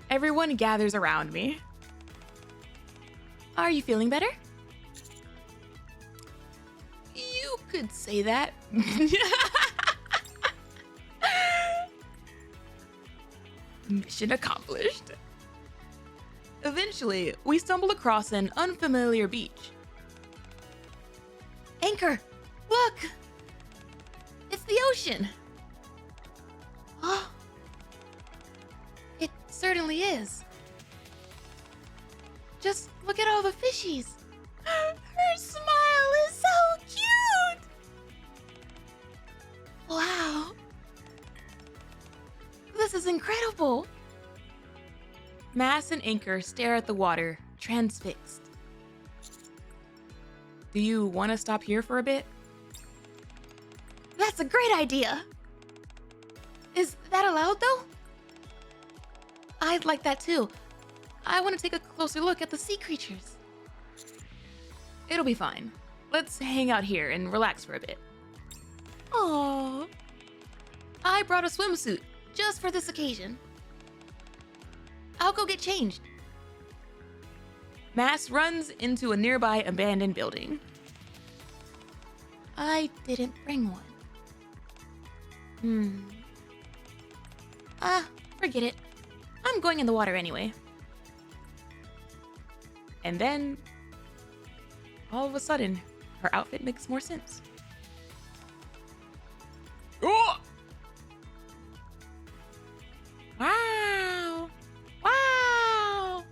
Everyone gathers around me. Are you feeling better? You could say that. Mission accomplished. Eventually, we stumble across an unfamiliar beach. Anchor, look! It's the ocean. Oh, it certainly is. Just look at all the fishies. Her smile is so cute. Wow. This is incredible. Mass and Anchor stare at the water, transfixed. Do you want to stop here for a bit? That's a great idea. Is that allowed, though? I'd like that too. I want to take a closer look at the sea creatures. It'll be fine. Let's hang out here and relax for a bit. Aww. I brought a swimsuit just for this occasion. I'll go get changed. Mass runs into a nearby abandoned building. I didn't bring one. Forget it. I'm going in the water anyway. And then, all of a sudden, her outfit makes more sense. Oh! Wow! Wow!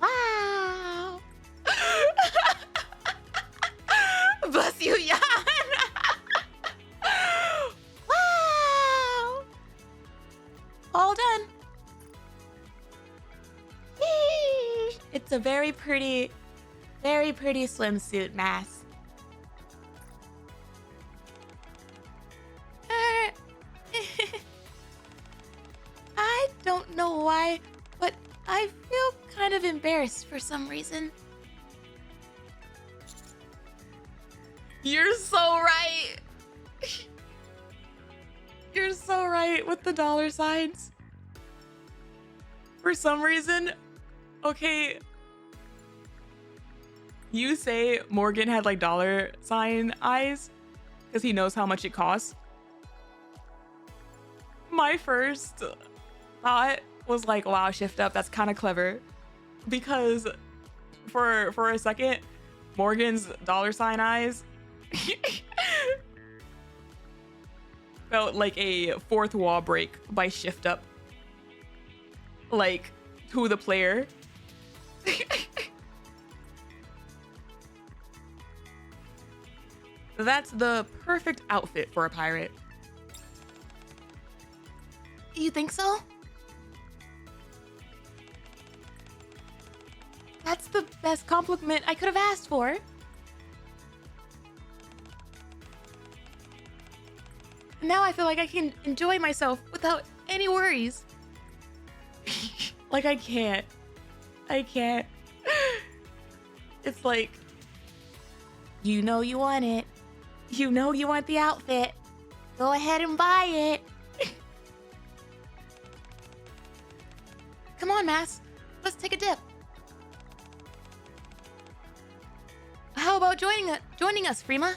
Wow! Bless you, Jan! Wow! All done. Yeesh. It's a very pretty swimsuit, Mass. I don't know why, but I feel kind of embarrassed for some reason. You're so right. You're so right with the dollar signs. For some reason, okay, you say Morgan had like dollar sign eyes because he knows how much it costs. My first thought was like, wow, shift up, that's kind of clever. Because for a second, Morgan's dollar sign eyes felt like a fourth wall break by shift up. Like, to the player. That's the perfect outfit for a pirate. You think so? That's the best compliment I could have asked for. Now I feel like I can enjoy myself without any worries. Like, I can't. It's like, You know you want it. You know you want the outfit. Go ahead and buy it. Come on, Mass. Let's take a dip. How about joining us, Freema?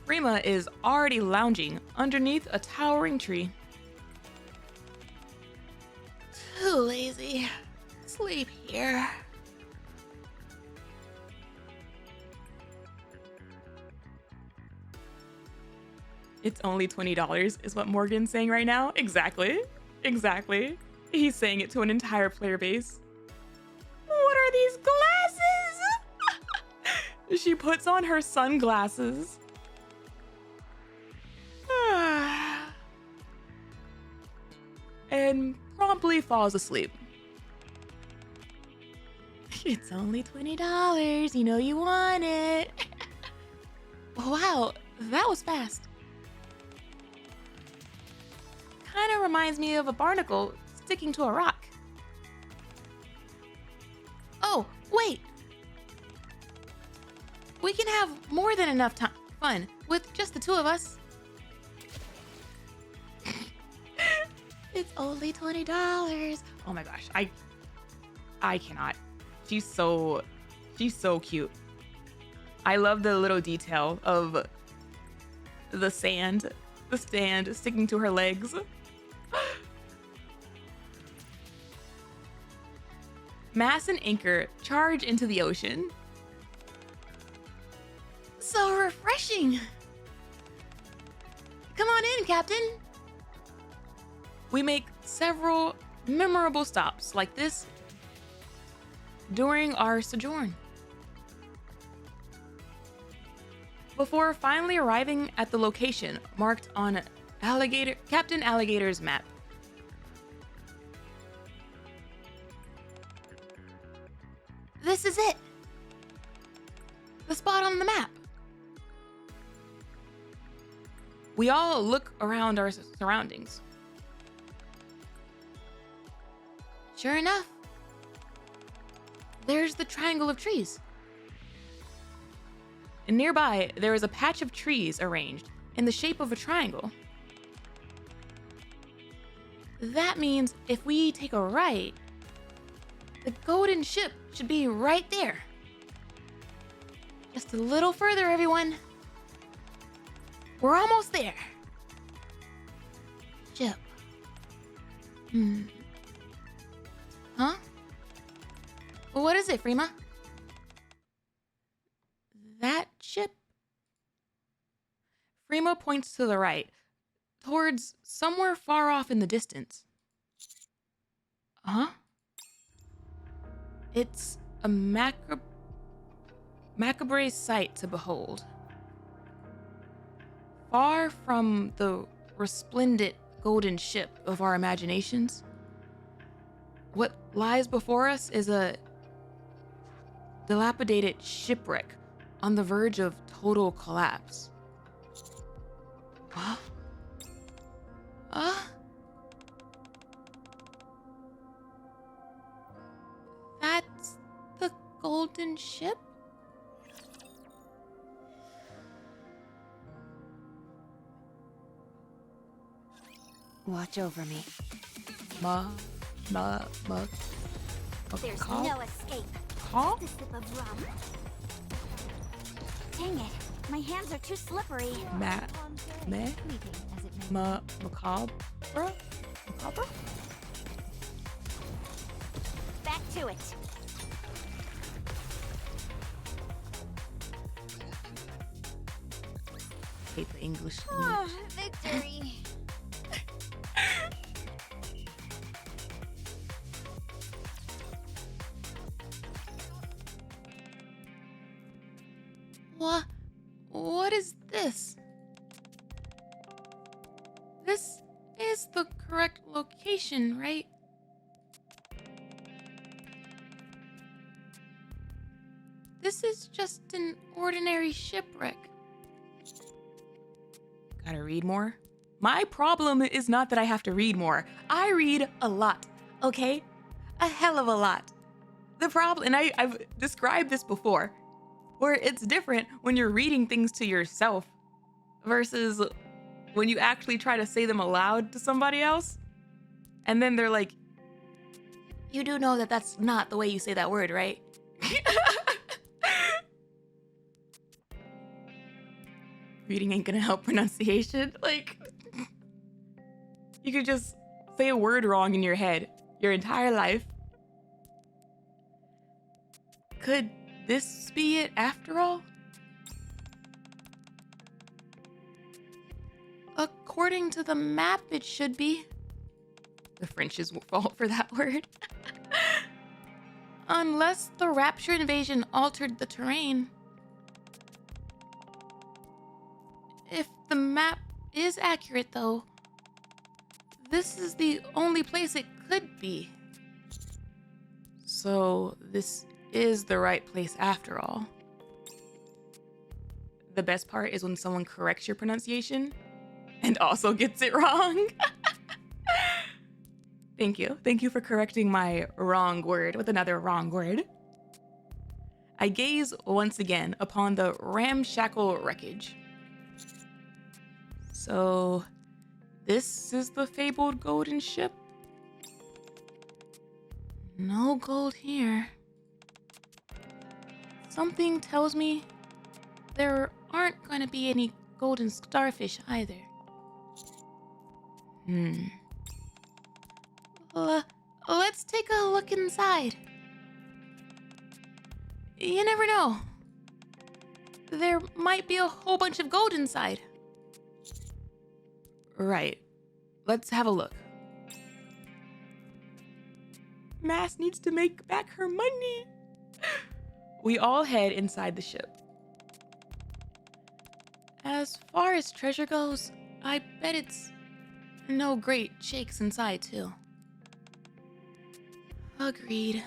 Freema is already lounging underneath a towering tree. Too lazy. Sleep here. It's only $20 is what Morgan's saying right now. Exactly. He's saying it to an entire player base. What are these glasses? She puts on her sunglasses. And promptly falls asleep. It's only $20. You know you want it. Wow, that was fast. Kind of reminds me of a barnacle sticking to a rock. Oh, wait. We can have more than enough fun with just the two of us. It's only $20. Oh my gosh, I cannot. She's so cute. I love the little detail of the stand sticking to her legs. Mass and Anchor charge into the ocean. So refreshing. Come on in, Captain. We make several memorable stops like this during our sojourn. Before finally arriving at the location marked on Captain Alligator's map. This is it. The spot on the map. We all look around our surroundings. Sure enough, there's the triangle of trees. And nearby, there is a patch of trees arranged in the shape of a triangle. That means if we take a right, the golden ship should be right there. Just a little further, everyone. We're almost there. Ship. Huh? What is it, Freema? That ship? Freema points to the right, towards somewhere far off in the distance. Huh? It's a macabre sight to behold. Far from the resplendent golden ship of our imaginations, what lies before us is a dilapidated shipwreck on the verge of total collapse. Huh? That's the golden ship? Watch over me. Ma. There's Macabre? no escape. Huh? Just a sip of rum. Dang it. My hands are too slippery. Meh? Fleeting as it may. Macabre? Macabre? Back to it. Hate the English. Victory. What is this? This is the correct location, right? This is just an ordinary shipwreck. Gotta read more? My problem is not that I have to read more. I read a lot, okay? A hell of a lot. The problem, and I've described this before, where it's different when you're reading things to yourself versus when you actually try to say them aloud to somebody else. And then they're like, you do know that that's not the way you say that word, right? Reading ain't gonna help pronunciation. Like, you could just say a word wrong in your head your entire life. Could this be it after all? According to the map, it should be. The French's fault for that word. Unless the Rapture invasion altered the terrain. If the map is accurate, though, this is the only place it could be. So this is the right place after all. The best part is when someone corrects your pronunciation and also gets it wrong. Thank you. Thank you for correcting my wrong word with another wrong word. I gaze once again upon the ramshackle wreckage. So, this is the fabled golden ship? No gold here. Something tells me there aren't going to be any golden starfish either. Let's take a look inside. You never know. There might be a whole bunch of gold inside. Right. Let's have a look. Mass needs to make back her money. We all head inside the ship. As far as treasure goes, I bet it's no great shakes inside, too. Agreed.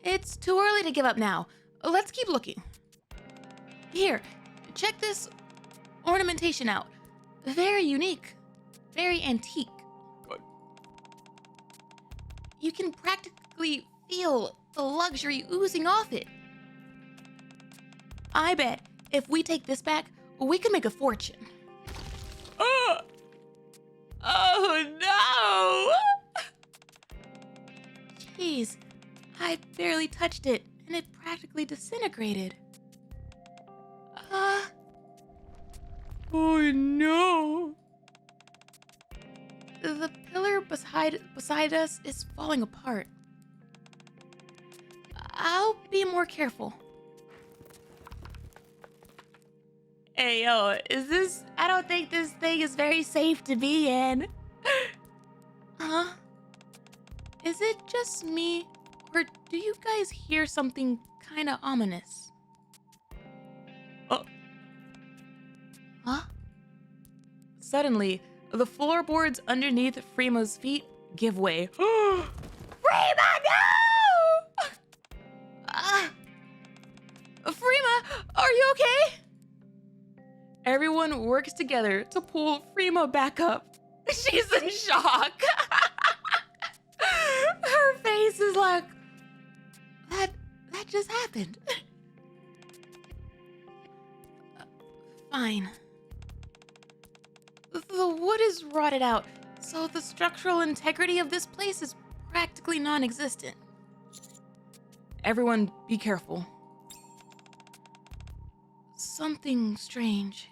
It's too early to give up now. Let's keep looking. Here, check this ornamentation out. Very unique. Very antique. Good. You can practically feel the luxury oozing off it. I bet if we take this back, we can make a fortune. Oh no! Jeez, I barely touched it, and it practically disintegrated. Oh no! The pillar beside us is falling apart. I'll be more careful. Hey yo, I don't think this thing is very safe to be in. Huh? Is it just me, or do you guys hear something kind of ominous? Huh? Suddenly, the floorboards underneath Frima's feet give way. Frima, no! Frima, are you okay? Everyone works together to pull Frima back up. She's in shock. Her face is like, That just happened. Fine. The wood is rotted out, so the structural integrity of this place is practically non-existent. Everyone, be careful. Something strange.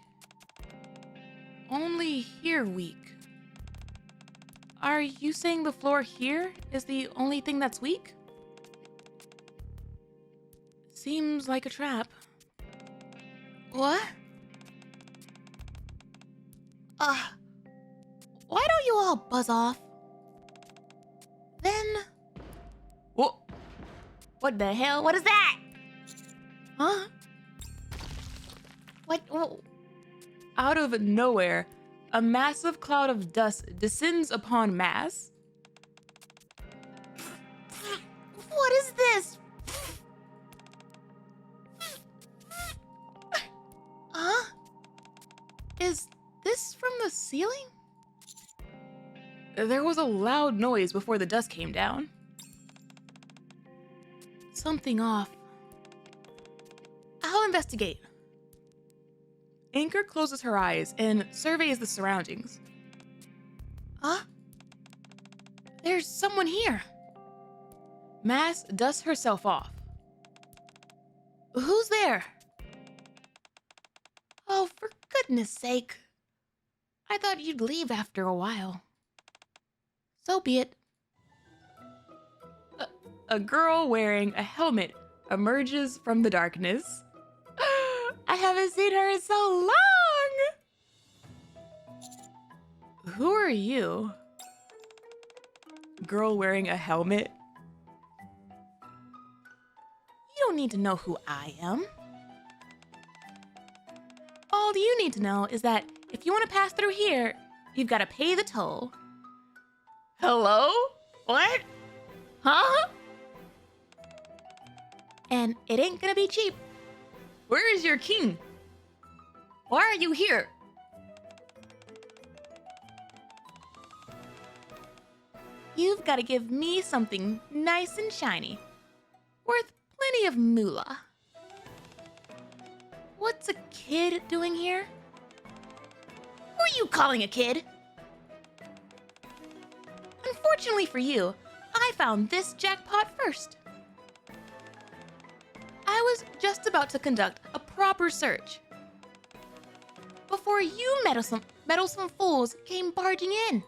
Only here weak. Are you saying the floor here is the only thing that's weak? Seems like a trap. What? Why don't you all buzz off? Then... Whoa. What the hell? What is that? Huh? What? Oh. Out of nowhere, a massive cloud of dust descends upon Mass. What is this? Huh? Is this from the ceiling? There was a loud noise before the dust came down. Something off. I'll investigate. Anchor closes her eyes and surveys the surroundings. Huh? There's someone here. Mass dusts herself off. Who's there? Oh, for goodness sake. I thought you'd leave after a while. So be it. A girl wearing a helmet emerges from the darkness. I haven't seen her in so long! Who are you? Girl wearing a helmet. You don't need to know who I am. All you need to know is that if you want to pass through here, you've got to pay the toll. Hello? What? Huh? And it ain't gonna be cheap. Where is your king? Why are you here? You've got to give me something nice and shiny, worth plenty of moolah. What's a kid doing here? Who are you calling a kid? Unfortunately for you, I found this jackpot first. I was just about to conduct a proper search before you meddlesome fools came barging in.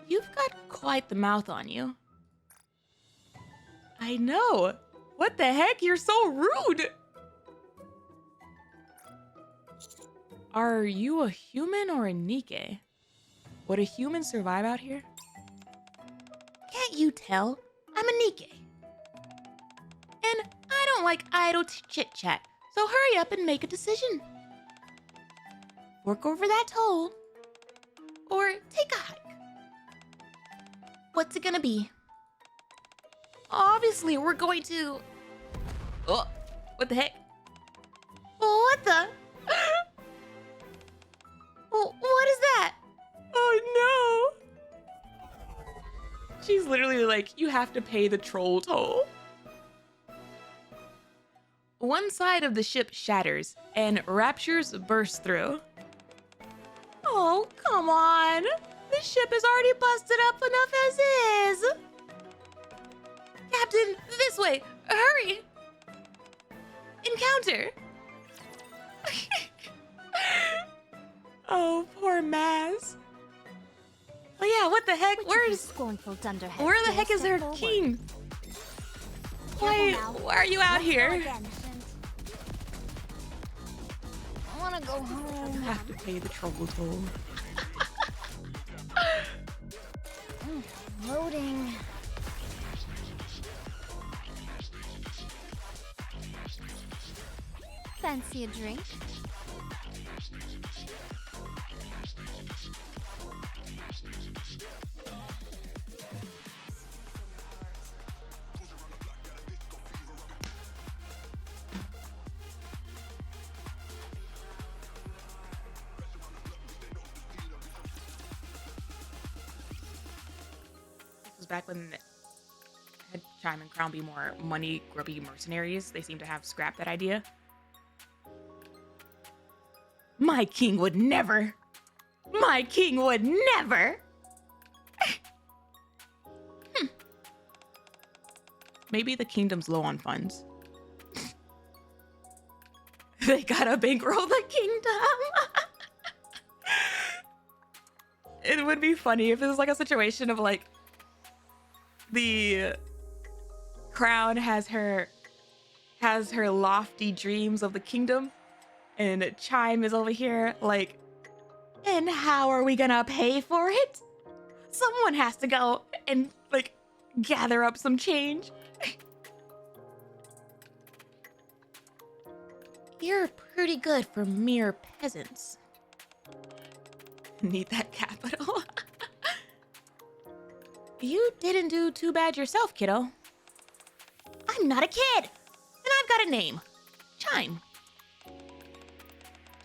You've got quite the mouth on you. I know. What the heck? You're so rude. Are you a human or a NIKKE? Would a human survive out here? Can't you tell? I'm a NIKKE. And I don't like idle chit-chat, so hurry up and make a decision. Work over that toll, or take a hike. What's it gonna be? Obviously, we're going to... Oh, what the heck? What the? What is that? Oh no! She's literally like, you have to pay the troll toll. One side of the ship shatters and raptures burst through. Oh, come on. This ship is already busted up enough as is. Captain, this way. Hurry. Encounter. Oh, poor Maz. Oh yeah, what the heck? Scornful dunderhead. Where the heck is their king? Why are you out here? I wanna go You home. have to pay the troll toll. Loading. Fancy a drink? This was back when had Chime and Crown be more money grubby mercenaries. They seem to have scrapped that idea. My king would never. My king would never. Maybe the kingdom's low on funds. They gotta bankroll the kingdom. It would be funny if it was like a situation of like the crown has her lofty dreams of the kingdom, and Chime is over here like, and how are we gonna pay for it? Someone has to go and like gather up some change. You're pretty good for mere peasants. Need that capital. You didn't do too bad yourself, kiddo. I'm not a kid, and I've got a name. Chime.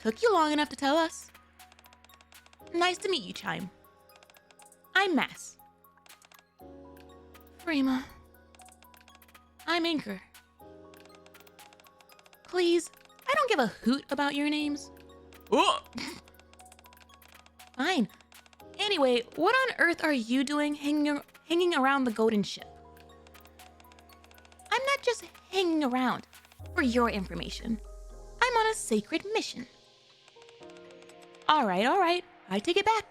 Took you long enough to tell us. Nice to meet you, Chime. I'm Mass. Frema. I'm Anchor. Please, I don't give a hoot about your names. Oh! Fine. Anyway, what on earth are you doing hanging around the golden ship? I'm not just hanging around, for your information. I'm on a sacred mission. All right, I take it back.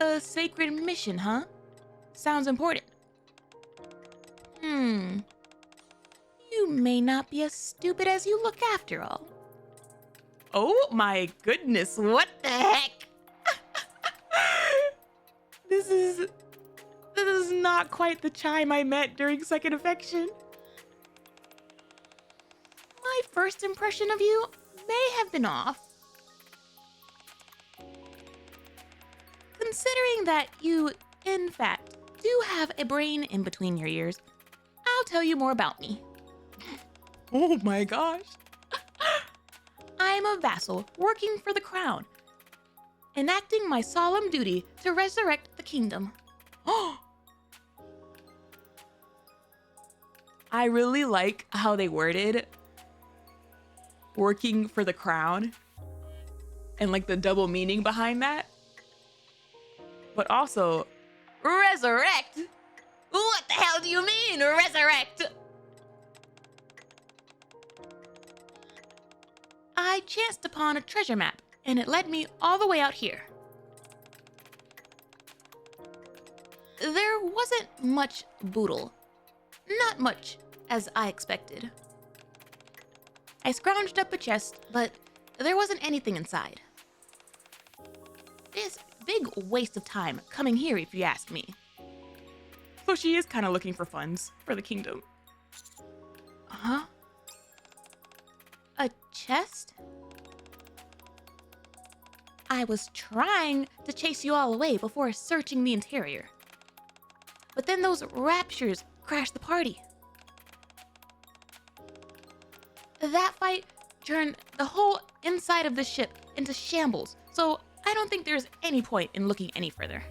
A sacred mission, huh? Sounds important. You may not be as stupid as you look after all. Oh my goodness, what the heck? This is not quite the Chime I met during Second Affection. My first impression of you may have been off. Considering that you, in fact, do have a brain in between your ears, I'll tell you more about me. Oh my gosh. I'm a vassal working for the crown, enacting my solemn duty to resurrect the kingdom. I really like how they worded working for the crown and like the double meaning behind that. But also, resurrect? What the hell do you mean, resurrect? I chanced upon a treasure map, and it led me all the way out here. There wasn't much boodle. Not much, as I expected. I scrounged up a chest, but there wasn't anything inside. This big waste of time coming here, if you ask me. So she is kind of looking for funds for the kingdom. Huh? A chest? I was trying to chase you all away before searching the interior. But then those raptures crashed the party. That fight turned the whole inside of the ship into shambles, so I don't think there's any point in looking any further.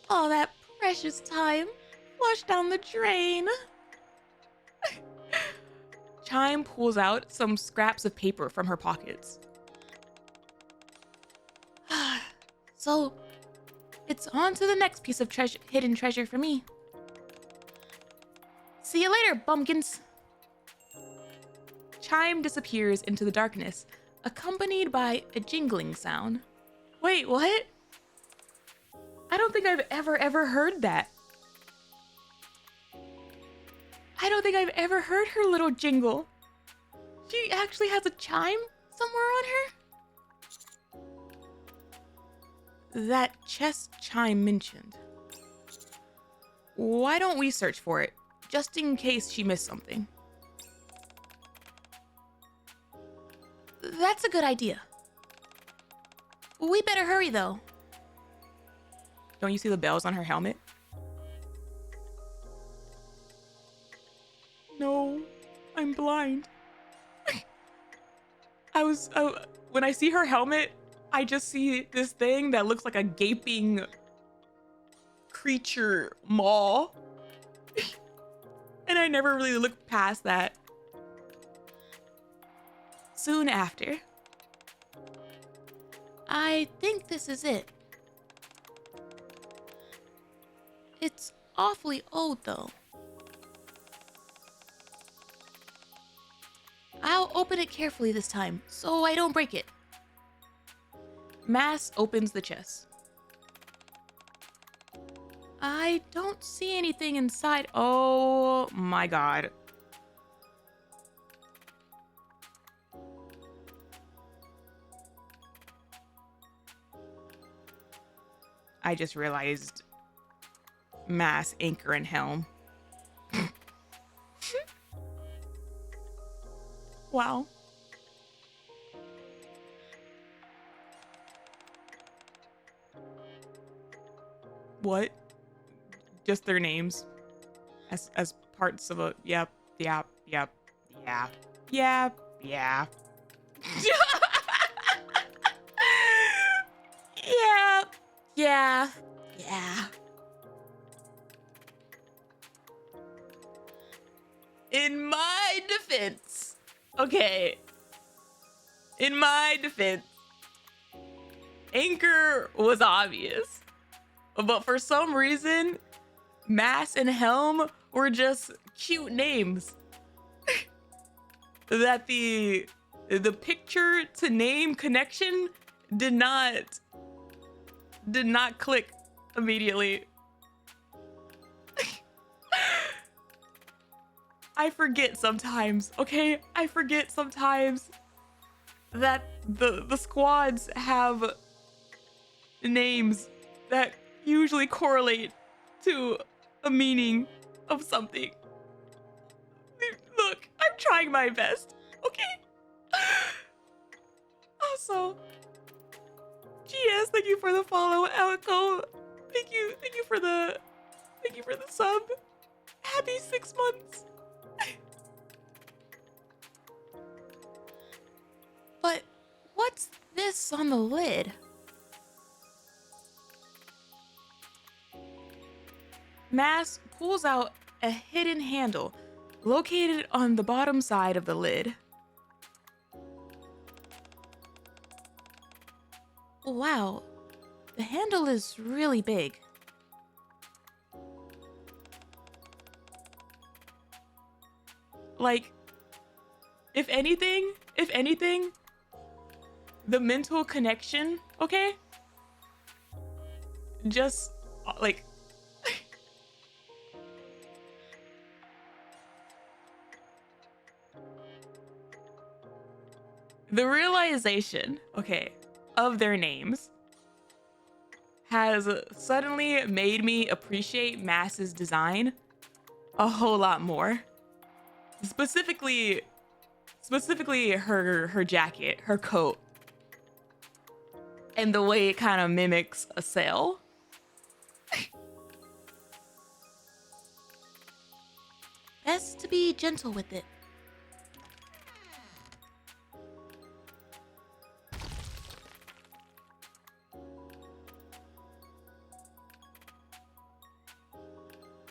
All that precious time flushed down the drain. Chime pulls out some scraps of paper from her pockets. So, it's on to the next piece of hidden treasure for me. See you later, bumpkins. Chime disappears into the darkness, accompanied by a jingling sound. Wait, what? I don't think I've ever heard that. I don't think I've ever heard her little jingle. She actually has a chime somewhere on her? That chest Chime mentioned. Why don't we search for it, just in case she missed something? That's a good idea. We better hurry, though. Don't you see the bells on her helmet? No, I'm blind. When I see her helmet, I just see this thing that looks like a gaping creature maw. And I never really looked past that. soon after. I think this is it. It's awfully old, though. I'll open it carefully this time, so I don't break it. Mass opens the chest. I don't see anything inside. Oh my god. I just realized Mass, anchor, and helm. Wow. What? Just their names as parts of a yep. Yeah. Yeah. Yeah. Yeah. In my defense, okay. In my defense, anchor was obvious, but for some reason, Mass and Helm were just cute names that the picture to name connection did not click immediately. I forget sometimes, okay? I forget sometimes that the squads have names that usually correlate to a meaning of something. Look, I'm trying my best, okay? Also, GS, thank you for the follow. Elko, thank you for the sub. Happy 6 months. But what's this on the lid? Mass pulls out a hidden handle located on the bottom side of the lid. Wow, the handle is really big. Like, if anything, the mental connection, okay? Just, like, the realization, okay, of their names has suddenly made me appreciate Mass's design a whole lot more. Specifically her jacket, her coat, and the way it kind of mimics a sail. Best to be gentle with it.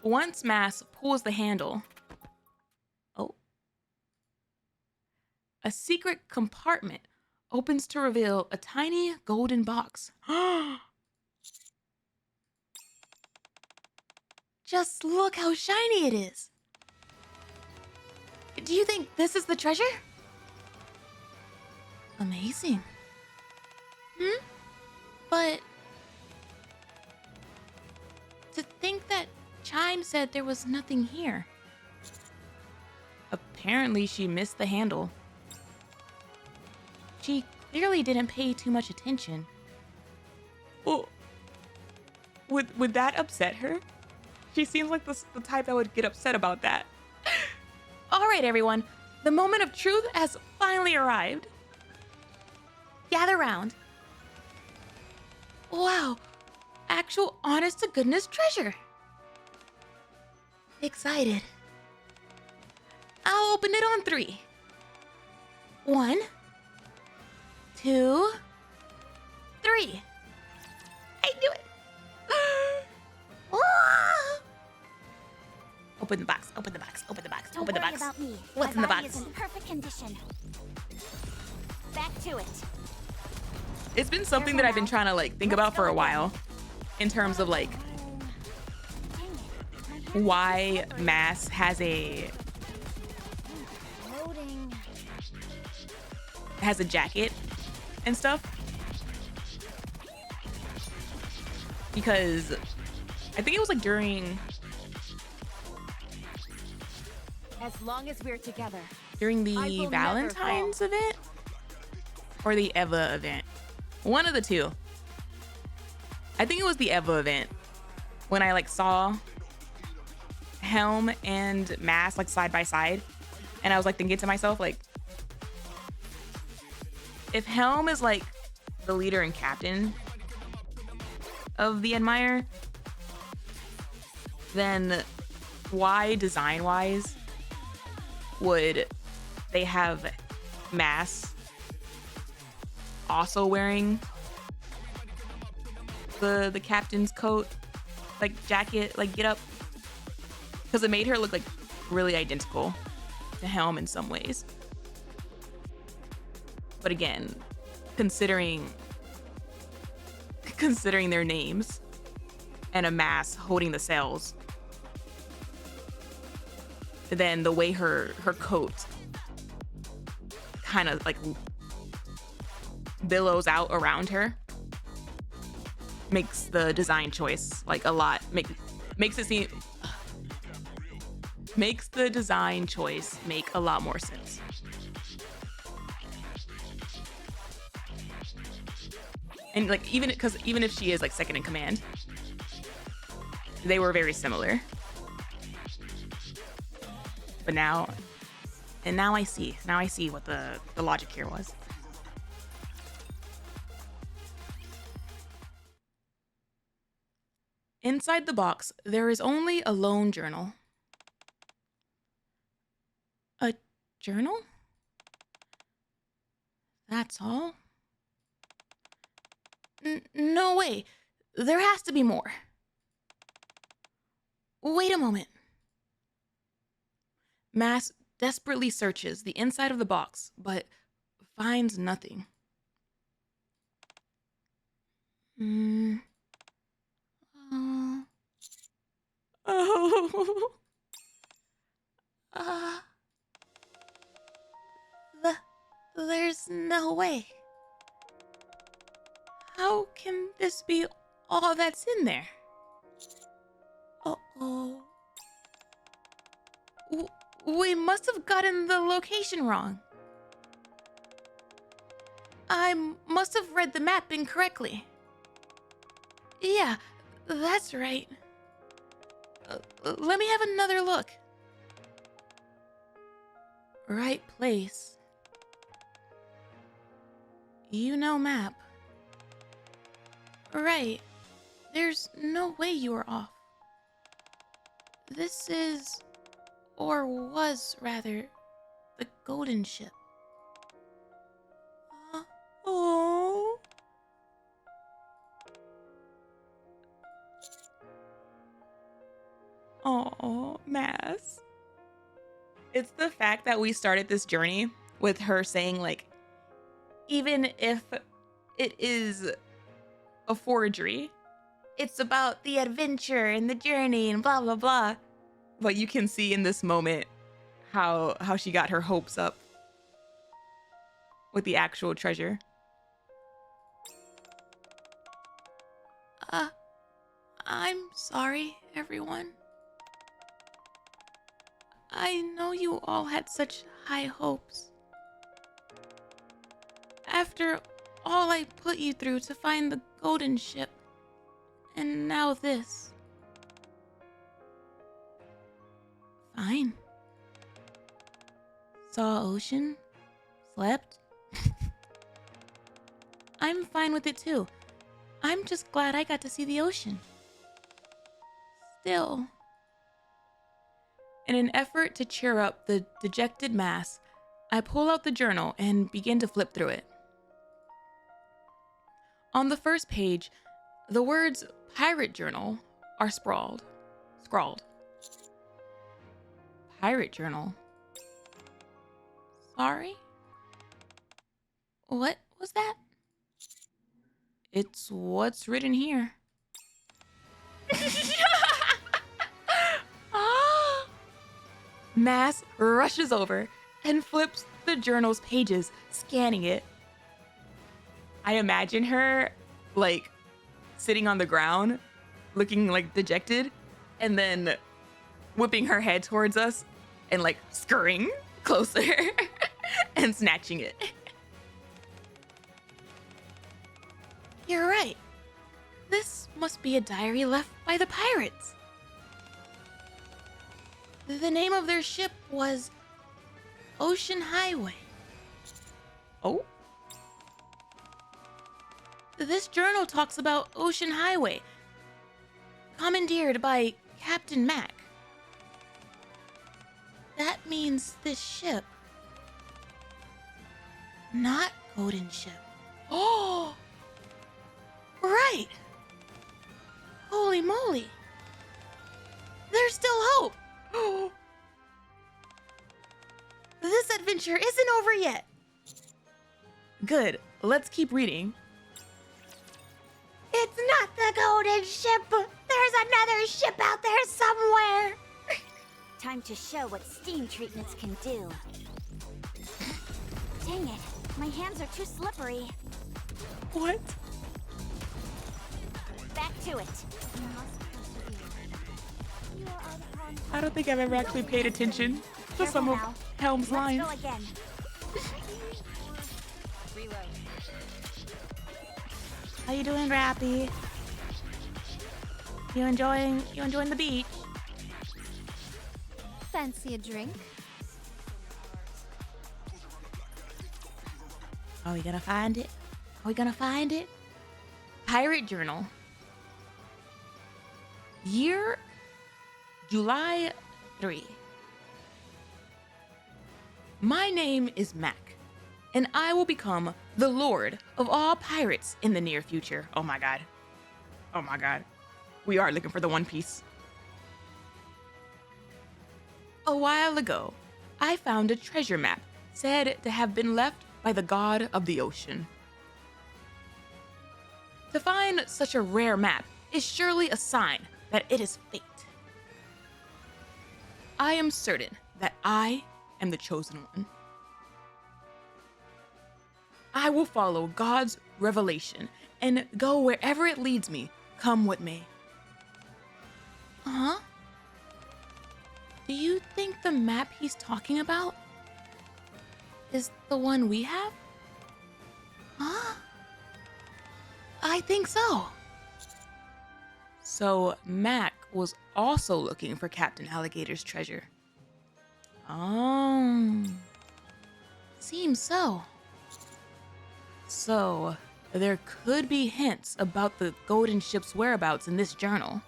Once Mass pulls the handle, a secret compartment opens to reveal a tiny golden box. Just look how shiny it is. Do you think this is the treasure? Amazing. But to think that Chime said there was nothing here. Apparently she missed the handle. She clearly didn't pay too much attention. Well, would that upset her? She seems like the type that would get upset about that. All right, everyone. The moment of truth has finally arrived. Gather round. Wow. Actual honest-to-goodness treasure. Excited. I'll open it on 3. 1, 2, 3. I knew it. Open the box, open the box, open the box, Don't open the worry box. about me. What's My in the body box? is in perfect condition. to it. It's been something that I've been trying to like think about for a while in terms of like why Mass has a Loading. jacket and stuff. Because I think it was like during As long as we're together. the Valentine's event or the Eva event. One of the two. I think it was the Eva event when I like saw Helm and Mass like side by side, and I was like thinking to myself like, if Helm is like the leader and captain of the Admire, then why design wise would they have Mass also wearing the captain's coat, like jacket, like get up? Because it made her look like really identical to Helm in some ways. But again, considering their names and a Mass holding the sails, then the way her coat kind of like billows out around her makes the design choice like a lot makes the design choice make a lot more sense. And like even if she is like second in command, they were very similar. But now I see what the logic here was. Inside the box, there is only a lone journal. A journal? That's all? No way. There has to be more. Wait a moment. Mass desperately searches the inside of the box, but finds nothing. Oh. There's no way. How can this be all that's in there? Uh-oh. We must have gotten the location wrong. I must have read the map incorrectly. Yeah, that's right. Let me have another look. Right place. You know map. Right. There's no way you are off. This is, or was rather, the golden ship. Oh. Oh, Mass. It's the fact that we started this journey with her saying, like, even if it is a forgery, it's about the adventure and the journey and blah, blah, blah. But you can see in this moment how she got her hopes up with the actual treasure. I'm sorry, everyone. I know you all had such high hopes. After all I put you through to find the golden ship, and now this. Fine. Saw ocean, slept. I'm fine with it too. I'm just glad I got to see the ocean. Still. In an effort to cheer up the dejected Mass, I pull out the journal and begin to flip through it. On the first page, the words Pirate Journal are scrawled. Pirate Journal? Sorry? What was that? It's what's written here. Ah! Mass rushes over and flips the journal's pages, scanning it. I imagine her, like, sitting on the ground, looking, like, dejected, and then whipping her head towards us and, like, scurrying closer and snatching it. You're right. This must be a diary left by the pirates. The name of their ship was Ocean Highway. Oh? This journal talks about Ocean Highway, commandeered by Captain Mac. That means this ship, not Golden Ship. Oh! Right! Holy moly! There's still hope! This adventure isn't over yet! Good, let's keep reading. It's not the golden ship. There's another ship out there somewhere. Time to show what steam treatments can do. Dang it, my hands are too slippery. What? Back to it. I don't think I've ever actually paid attention to some of Helm's lines. Let's go again. How you doing, Rappy? You enjoying the beach? Fancy a drink? Are we gonna find it? Are we gonna find it? Pirate Journal. Year July 3. My name is Mac, and I will become the lord of all pirates in the near future. Oh my god. Oh my god. We are looking for the One Piece. A while ago, I found a treasure map said to have been left by the god of the ocean. To find such a rare map is surely a sign that it is fate. I am certain that I am the chosen one. I will follow God's revelation and go wherever it leads me, come what may. Huh? Do you think the map he's talking about is the one we have? Huh? I think so. So Mac was also looking for Captain Alligator's treasure. Oh. Seems so. So, there could be hints about the golden ship's whereabouts in this journal.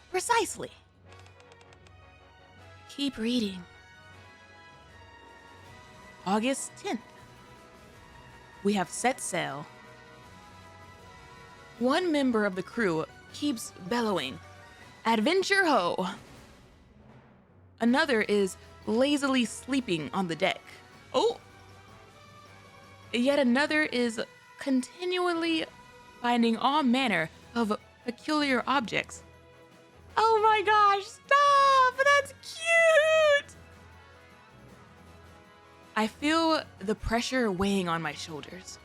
Precisely. Keep reading. August 10th. We have set sail. One member of the crew keeps bellowing, "Adventure ho!" Another is lazily sleeping on the deck. Oh! Yet another is continually finding all manner of peculiar objects. Oh my gosh, stop! That's cute! I feel the pressure weighing on my shoulders.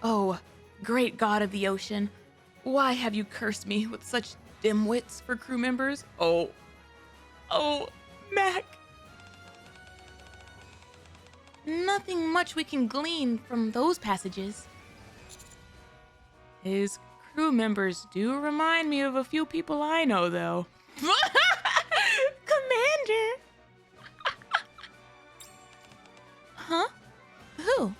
Oh, great god of the ocean, why have you cursed me with such dimwits for crew members? Oh, Mac. Nothing much we can glean from those passages. His crew members do remind me of a few people I know, though. Commander! Huh? Who?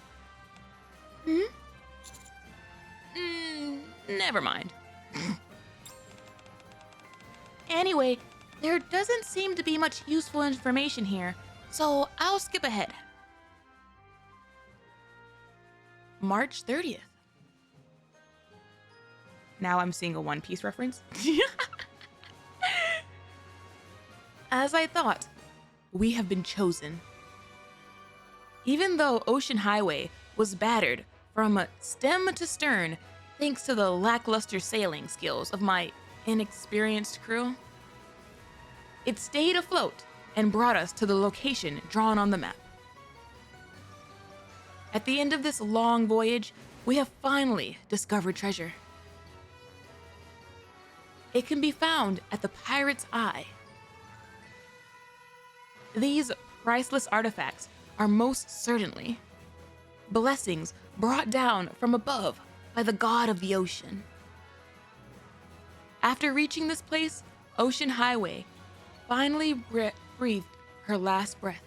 Never mind. Anyway, there doesn't seem to be much useful information here, so I'll skip ahead. March 30th. Now I'm seeing a One Piece reference. As I thought, we have been chosen. Even though Ocean Highway was battered from stem to stern thanks to the lackluster sailing skills of my inexperienced crew, it stayed afloat and brought us to the location drawn on the map. At the end of this long voyage, we have finally discovered treasure. It can be found at the Pirate's Eye. These priceless artifacts are most certainly blessings brought down from above by the god of the ocean. After reaching this place, Ocean Highway finally breathed her last breath.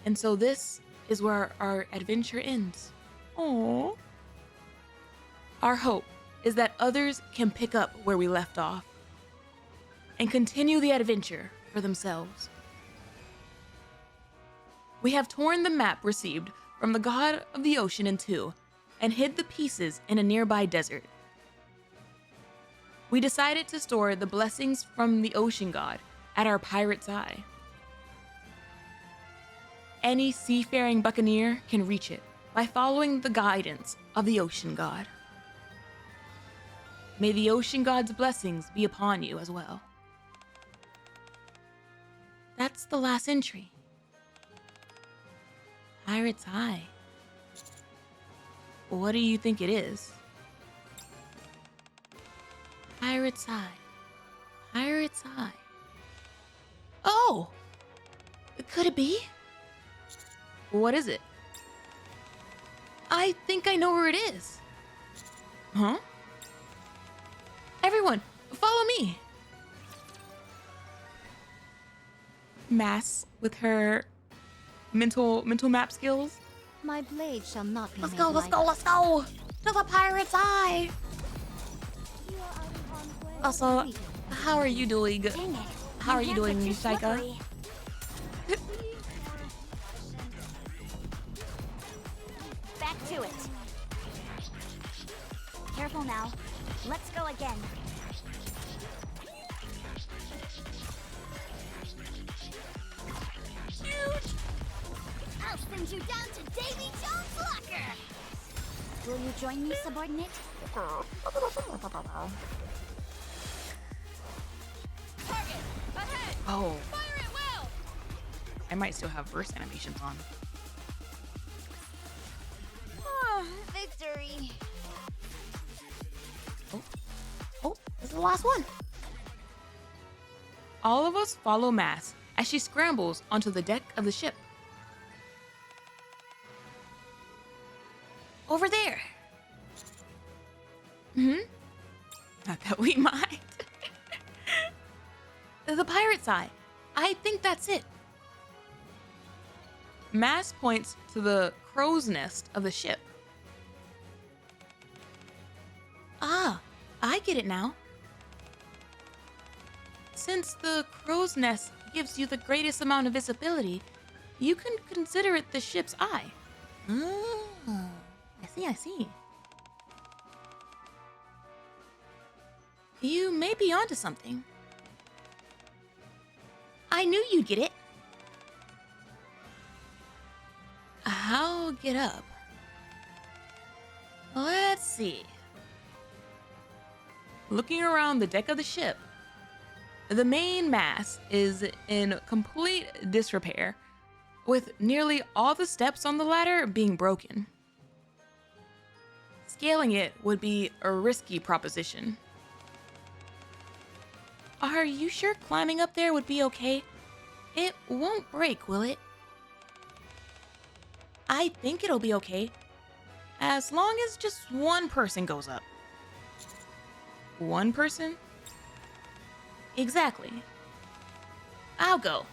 And so this is where our adventure ends. Aww. Our hope is that others can pick up where we left off and continue the adventure for themselves. We have torn the map received from the god of the ocean in two and hid the pieces in a nearby desert. We decided to store the blessings from the ocean god at our Pirate's Eye. Any seafaring buccaneer can reach it by following the guidance of the ocean god. May the ocean god's blessings be upon you as well. That's the last entry. Pirate's Eye. What do you think it is? Pirate's Eye. Pirate's Eye. Oh! Could it be? What is it? I think I know where it is. Huh? Everyone, follow me. Mass with her mental map skills. My blade shall not be Let's made go, let's light. go, let's go! To the Pirate's Eye! You are out of harm's way. Also, Sweet. how are you doing? Dang it. How are you doing, Too Shaika? slippery. Back to it. Careful now. Let's go again. I'll send you down to Davy Jones' locker. Will you join me, subordinate? Target! Ahead! Oh, Fire it well! I might still have burst animations on. Victory! oh, this is the last one. All of us follow Mass as she scrambles onto the deck of the ship. Over there. Not that we might. The Pirate's Eye. I think that's it. Mass points to the crow's nest of the ship. Ah, I get it now. Since the crow's nest gives you the greatest amount of visibility, you can consider it the ship's eye. Oh, I see. You may be onto something. I knew you'd get it. I'll get up. Let's see. Looking around the deck of the ship, the main mast is in complete disrepair, with nearly all the steps on the ladder being broken. Scaling it would be a risky proposition. Are you sure climbing up there would be okay? It won't break, will it? I think it'll be okay, as long as just one person goes up. One person? Exactly. I'll go.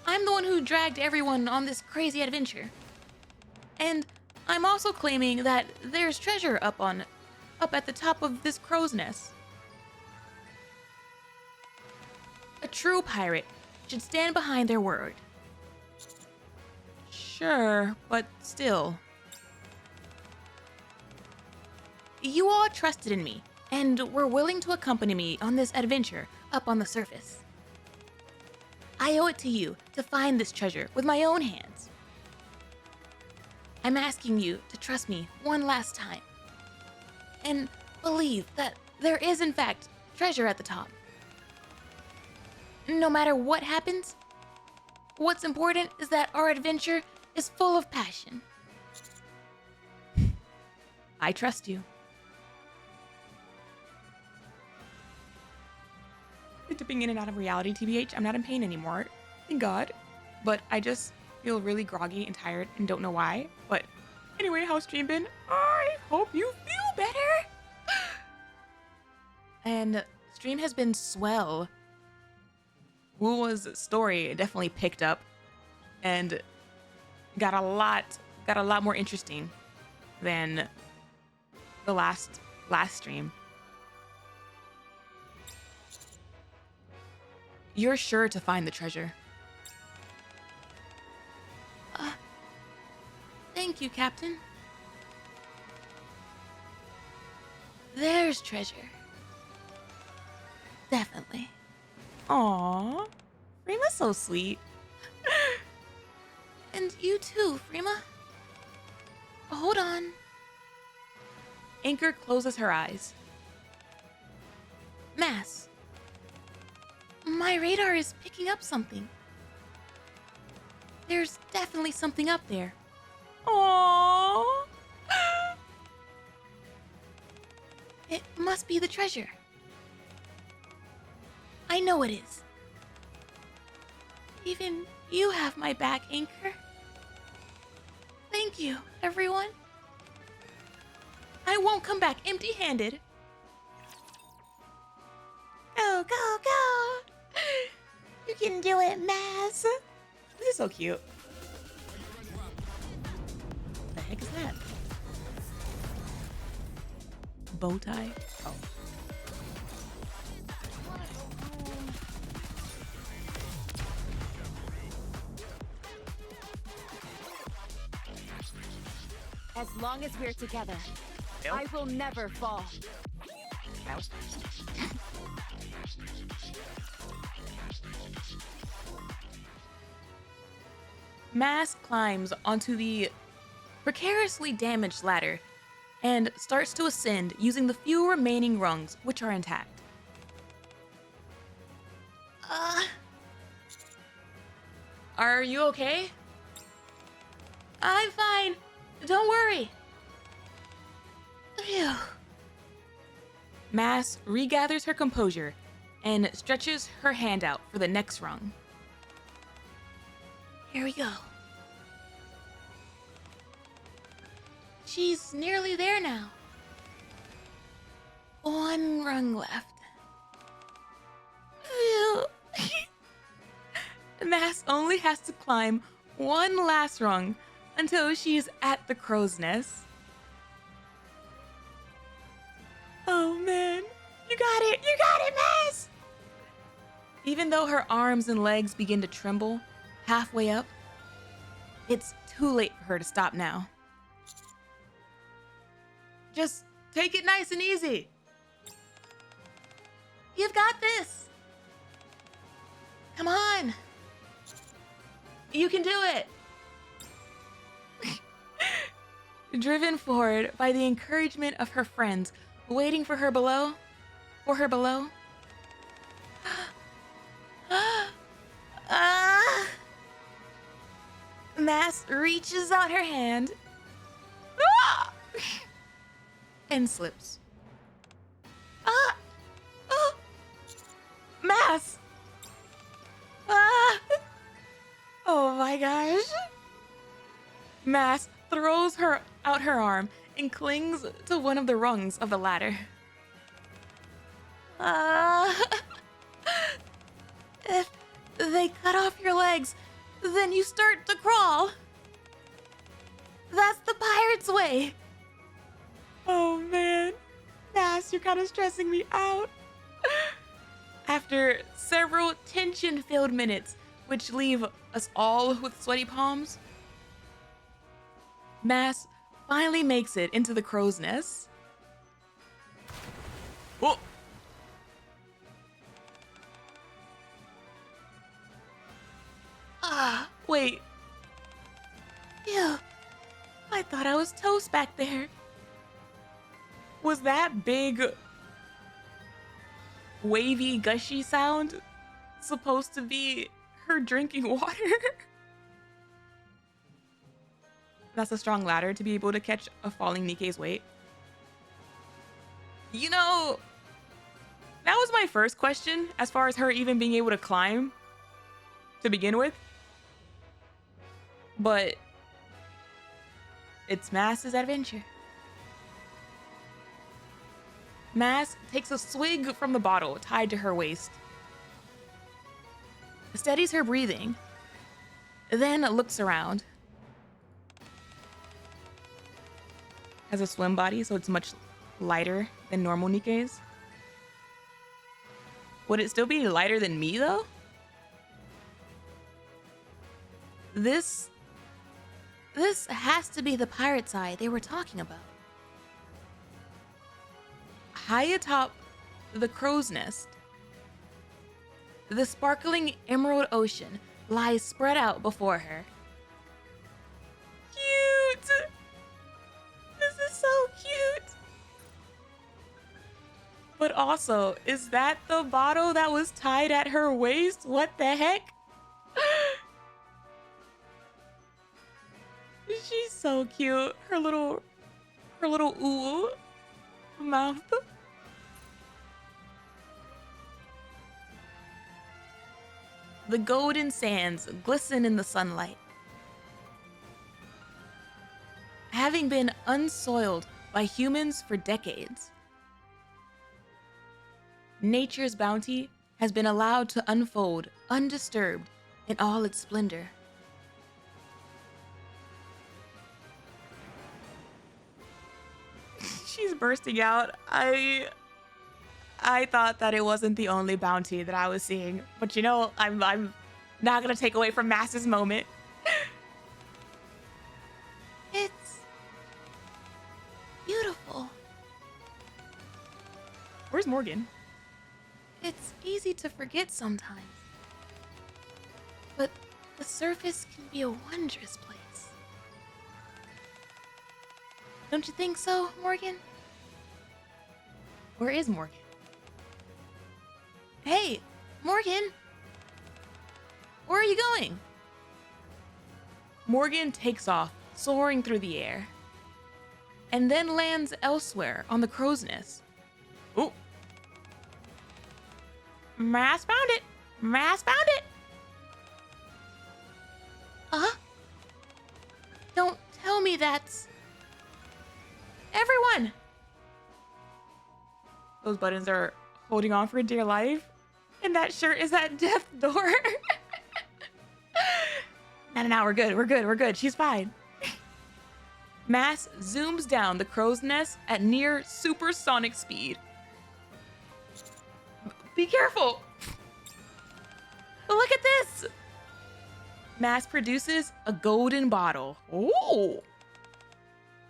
I'm the one who dragged everyone on this crazy adventure. And I'm also claiming that there's treasure up at the top of this crow's nest. A true pirate should stand behind their word. Sure, but still. You all trusted in me and were willing to accompany me on this adventure up on the surface. I owe it to you to find this treasure with my own hands. I'm asking you to trust me one last time and believe that there is, in fact, treasure at the top. No matter what happens, what's important is that our adventure is full of passion. I trust you. Dipping in and out of reality, TBH. I'm not in pain anymore. Thank God. But I just feel really groggy and tired and don't know why. But anyway, how's stream been? I hope you feel better. And stream has been swell. Wuwa's story definitely picked up and got a lot more interesting than the last stream. You're sure to find the treasure. Thank you, Captain. There's treasure. Definitely. Aww. Rima's so sweet. And you too, Frima. Hold on. Anchor closes her eyes. Mass. My radar is picking up something. There's definitely something up there. Aww. It must be the treasure. I know it is. Even you have my back, Anchor. Thank you, everyone. I won't come back empty-handed. Go, go, go! You can do it, Maz. This is so cute. What the heck is that? Bow tie? Oh. As long as we're together, I will never fall. Mass climbs onto the precariously damaged ladder and starts to ascend using the few remaining rungs, which are intact. Are you okay? I'm fine. Don't worry. Phew. Mass regathers her composure and stretches her hand out for the next rung. Here we go. She's nearly there now. One rung left. Phew. Mass only has to climb one last rung until she's at the crow's nest. Oh man, you got it, Mass! Even though her arms and legs begin to tremble halfway up, it's too late for her to stop now. Just take it nice and easy. You've got this. Come on. You can do it. Driven forward by the encouragement of her friends waiting for her below, Mass reaches out her hand and slips. Mass! Oh my gosh. Mass throws out her arm and clings to one of the rungs of the ladder. If they cut off your legs, then you start to crawl. That's the pirate's way. Oh man, Mass, you're kind of stressing me out. After several tension-filled minutes, which leave us all with sweaty palms, Mass finally makes it into the crow's nest. Oh! Wait. Ew. I thought I was toast back there. Was that big, wavy, gushy sound supposed to be her drinking water? That's a strong ladder to be able to catch a falling NIKKE's weight. You know, that was my first question as far as her even being able to climb to begin with. But it's Mass's adventure. Mass takes a swig from the bottle tied to her waist, steadies her breathing, then looks around. Has a swim body, so it's much lighter than normal NIKKE's. Would it still be lighter than me, though? This has to be the pirate's eye they were talking about. High atop the crow's nest, the sparkling emerald ocean lies spread out before her. Cute! This is so cute! But also, is that the bottle that was tied at her waist? What the heck? She's so cute. Her little ooh mouth. The golden sands glisten in the sunlight. Having been unsoiled by humans for decades, nature's bounty has been allowed to unfold undisturbed in all its splendor. She's bursting out. I thought that it wasn't the only bounty that I was seeing, but you know, I'm not gonna take away from Mass's moment. It's beautiful. Where's Morgan? It's easy to forget sometimes, but the surface can be a wondrous place. Don't you think so, Morgan? Where is Morgan? Hey, Morgan! Where are you going? Morgan takes off, soaring through the air, and then lands elsewhere on the crow's nest. Ooh. Mass found it! Mass found it! Don't tell me that's... Everyone! Those buttons are holding on for dear life. And that shirt is at death door. No, we're good. She's fine. Mass zooms down the crow's nest at near supersonic speed. Be careful! Look at this! Mass produces a golden bottle. Oh!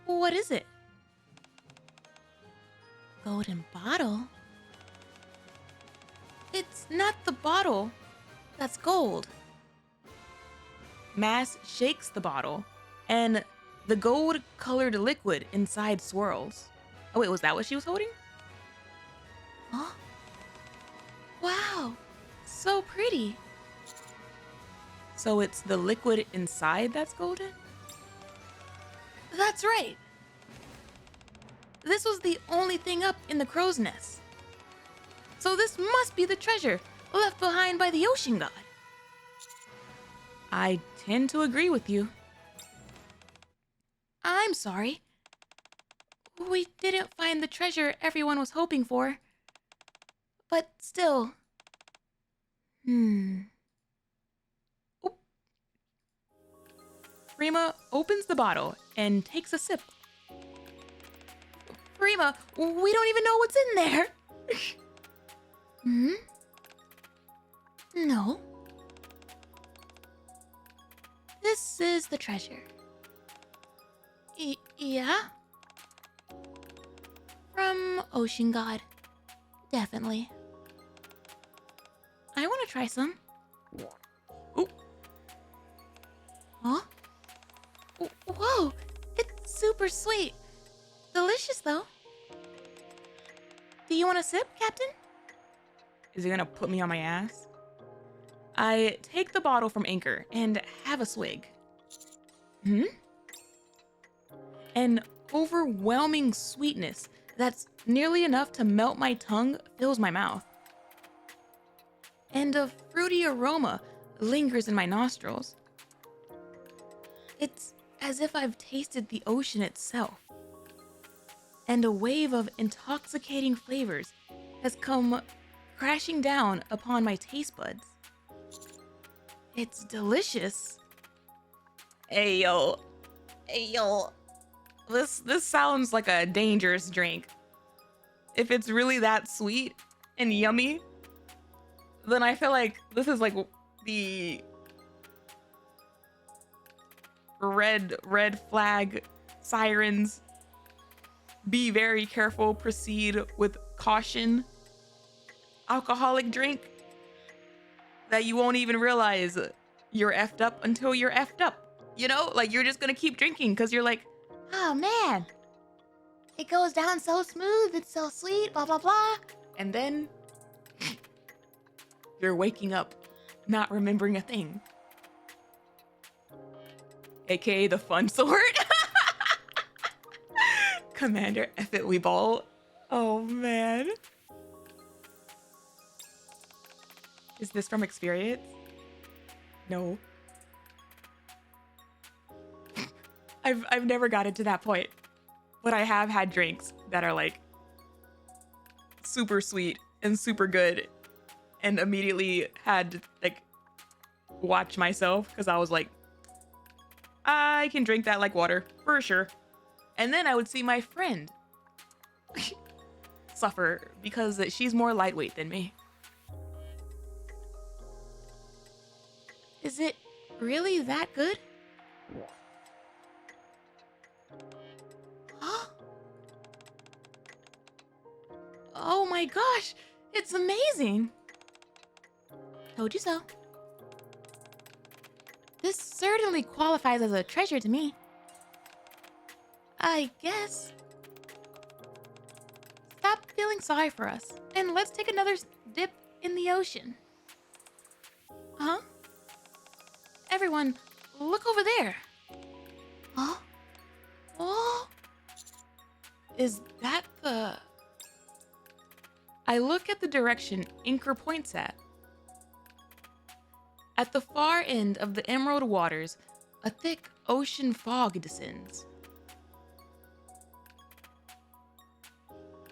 What is it? Golden bottle? It's not the bottle that's gold. Mass shakes the bottle, and the gold-colored liquid inside swirls. Oh wait, was that what she was holding? Huh? Wow, so pretty. So it's the liquid inside that's golden? That's right. This was the only thing up in the crow's nest. So this must be the treasure left behind by the ocean god. I tend to agree with you. I'm sorry. We didn't find the treasure everyone was hoping for. But still. Oop. Rima opens the bottle and takes a sip. Rima, we don't even know what's in there. No. This is the treasure. Yeah? From Ocean God. Definitely. I want to try some. Ooh. super sweet. Delicious, though. Do you want a sip, Captain? Is he gonna put me on my ass? I take the bottle from Anchor and have a swig. An overwhelming sweetness that's nearly enough to melt my tongue fills my mouth. And a fruity aroma lingers in my nostrils. It's as if I've tasted the ocean itself. And a wave of intoxicating flavors has come crashing down upon my taste buds. It's delicious. Hey yo. This sounds like a dangerous drink. If it's really that sweet and yummy, then I feel like this is like the red flag sirens. Be very careful, proceed with caution. Alcoholic drink that you won't even realize you're effed up until you're effed up. You know, like you're just gonna keep drinking because you're like, oh man, it goes down so smooth, it's so sweet, blah, blah, blah. and then you're waking up not remembering a thing. AKA the fun sort. Commander F it, we ball. Oh man. Is this from experience? No. I've never gotten to that point. But I have had drinks that are like super sweet and super good and immediately had to like watch myself because I was like, I can drink that like water for sure. And then I would see my friend suffer because she's more lightweight than me. Is it really that good? Huh? Oh my gosh, it's amazing. Told you so. This certainly qualifies as a treasure to me. I guess. Stop feeling sorry for us, and let's take another dip in the ocean. Huh? Everyone, look over there. Huh? Oh? Is that the... I look at the direction Anchor points at. At the far end of the emerald waters, a thick ocean fog descends.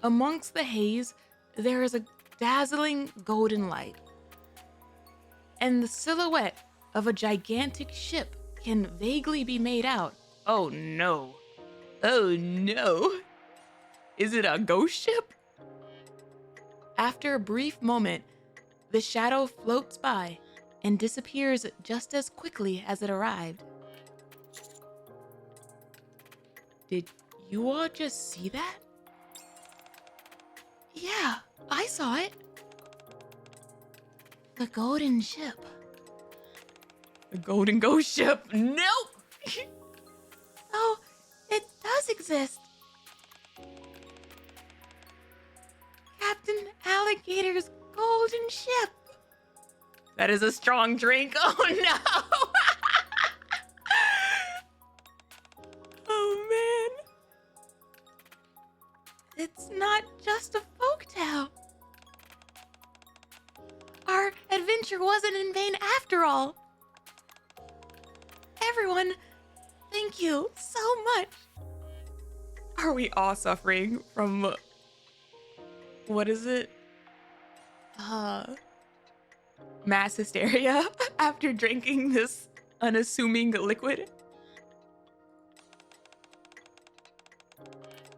Amongst the haze, there is a dazzling golden light. And the silhouette of a gigantic ship can vaguely be made out. Oh no. Oh no. Is it a ghost ship? After a brief moment, the shadow floats by and disappears just as quickly as it arrived. Did you all just see that? Yeah, I saw it. The golden ship. The golden ghost ship? Nope! Oh, it does exist. Captain Alligator's golden ship. That is a strong drink. Oh no! Oh man. It's not just a folktale. Our adventure wasn't in vain after all. Everyone, thank you so much. Are we all suffering from... what is it? Mass hysteria after drinking this unassuming liquid?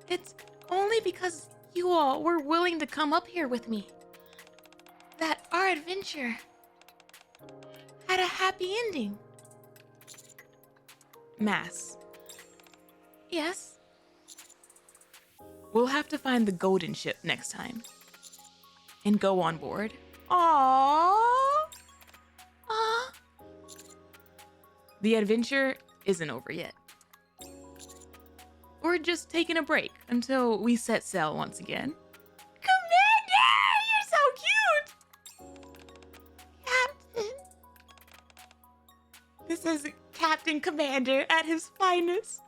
It's only because you all were willing to come up here with me that our adventure had a happy ending. Mass. Yes? We'll have to find the golden ship next time. And go on board. Aww. The adventure isn't over yet. we're just taking a break until we set sail once again. Commander, you're so cute! Captain. This is Captain Commander at his finest.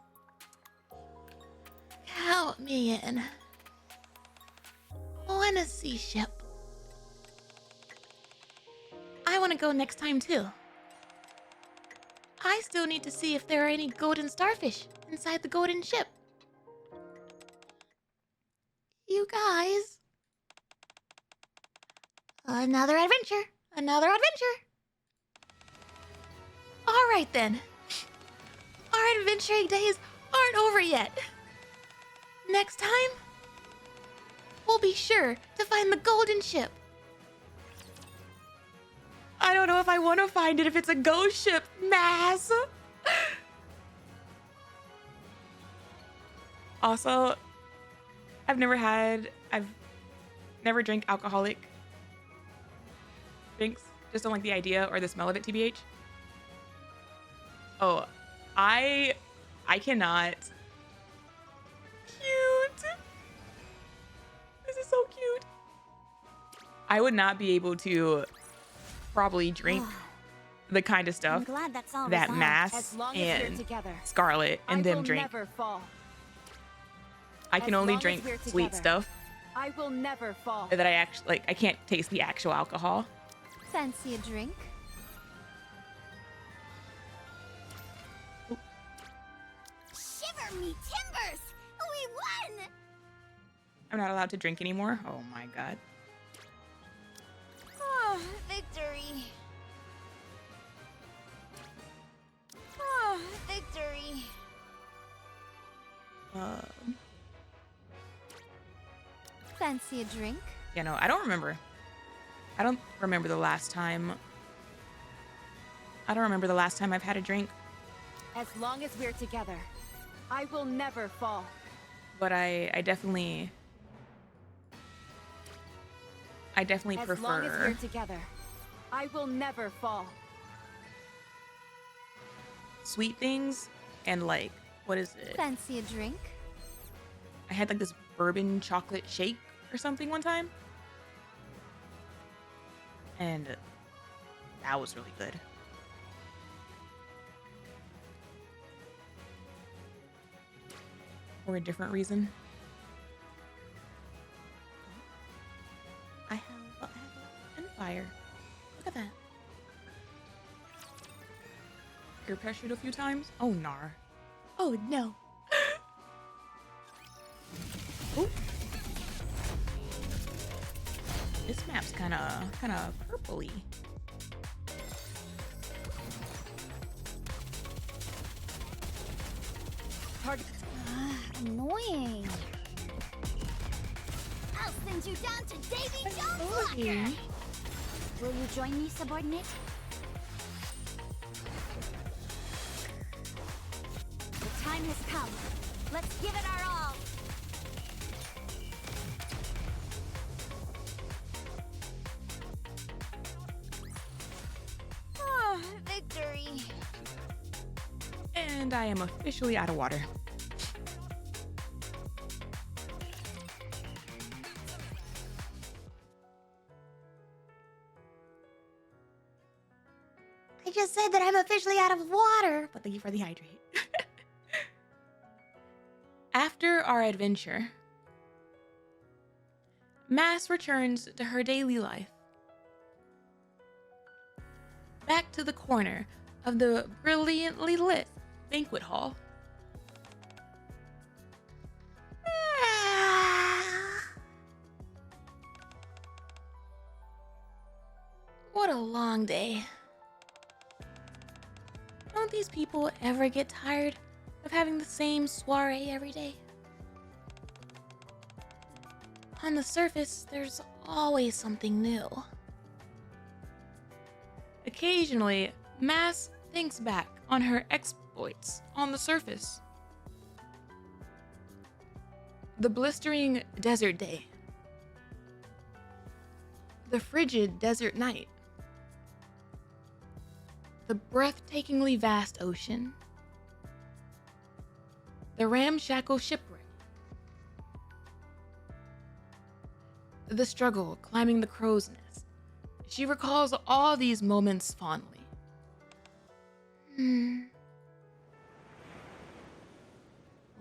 Count me in. On a sea ship. I want to go next time too. I still need to see if there are any golden starfish inside the golden ship. You guys. Another adventure. Another adventure. All right then. Our adventuring days aren't over yet. Next time, we'll be sure to find the golden ship. I don't know if I want to find it if it's a ghost ship, Mass. Also, I've never drank alcoholic drinks. Just don't like the idea or the smell of it, TBH. Oh, I cannot. Cute. This is so cute. I would not be able to probably drink the kind of stuff I'm glad that's all that resolved. Mass As long as we're and together, Scarlet and I them will drink. never fall. I can as only long as drink we're sweet together. stuff I will never fall. that I actually like. I can't taste the actual alcohol. Fancy a drink? Shiver me timbers! We won! I'm not allowed to drink anymore. Oh my god. Oh, victory. Oh, victory. Fancy a drink? You know, I don't remember. I don't remember the last time. I don't remember the last time I've had a drink, As long as we're together, I will never fall. but I definitely As long as we're prefer together, I will never fall. sweet things and like, what is it? Fancy a drink? I had like this bourbon chocolate shake or something one time. And that was really good. For a different reason. I have an fire. Look at that. Peer pressured a few times. Oh, nar. Oh no. Ooh. This map's kind of purpley. Target. Annoying. I'll send you down to Davy Jones' locker. Will you join me, subordinate? The time has come. Let's give it our all. Oh, victory. And I am officially out of water. I just said that I'm officially out of water. But thank you for the hydrate. After our adventure, Mass returns to her daily life. Back to the corner of the brilliantly lit banquet hall. What a long day. Don't these people ever get tired of having the same soiree every day? On the surface, there's always something new. Occasionally, Mass thinks back on her exploits on the surface. The blistering desert day. The frigid desert night. The breathtakingly vast ocean. the ramshackle shipwreck, the struggle climbing the crow's nest. She recalls all these moments fondly.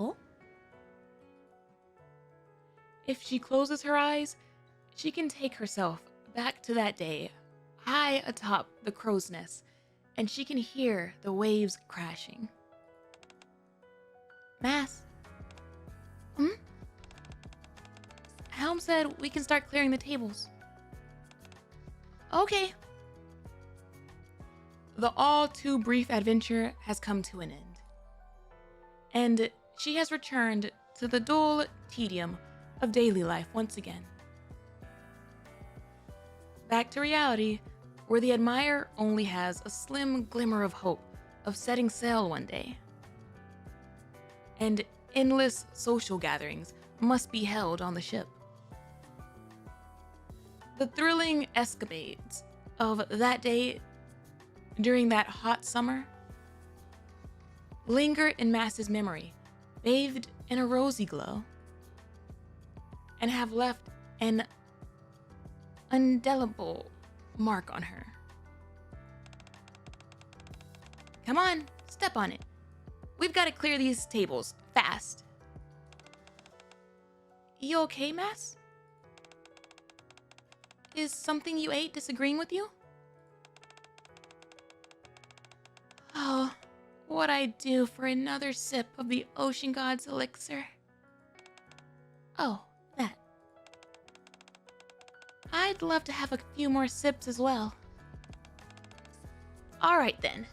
Oh? If she closes her eyes, she can take herself back to that day, high atop the crow's nest, and she can hear the waves crashing. Mass? Helm said we can start clearing the tables. Okay. The all too brief adventure has come to an end, and she has returned to the dull tedium of daily life once again. Back to reality, where the admirer only has a slim glimmer of hope of setting sail one day. And endless social gatherings must be held on the ship. The thrilling escapades of that day during that hot summer linger in Mass's memory, bathed in a rosy glow, and have left an indelible mark on her. Come on, step on it. We've got to clear these tables fast. You okay, Mass? Is something you ate disagreeing with you? Oh, what'd I do for another sip of the ocean god's elixir? Oh, that. I'd love to have a few more sips as well. All right then.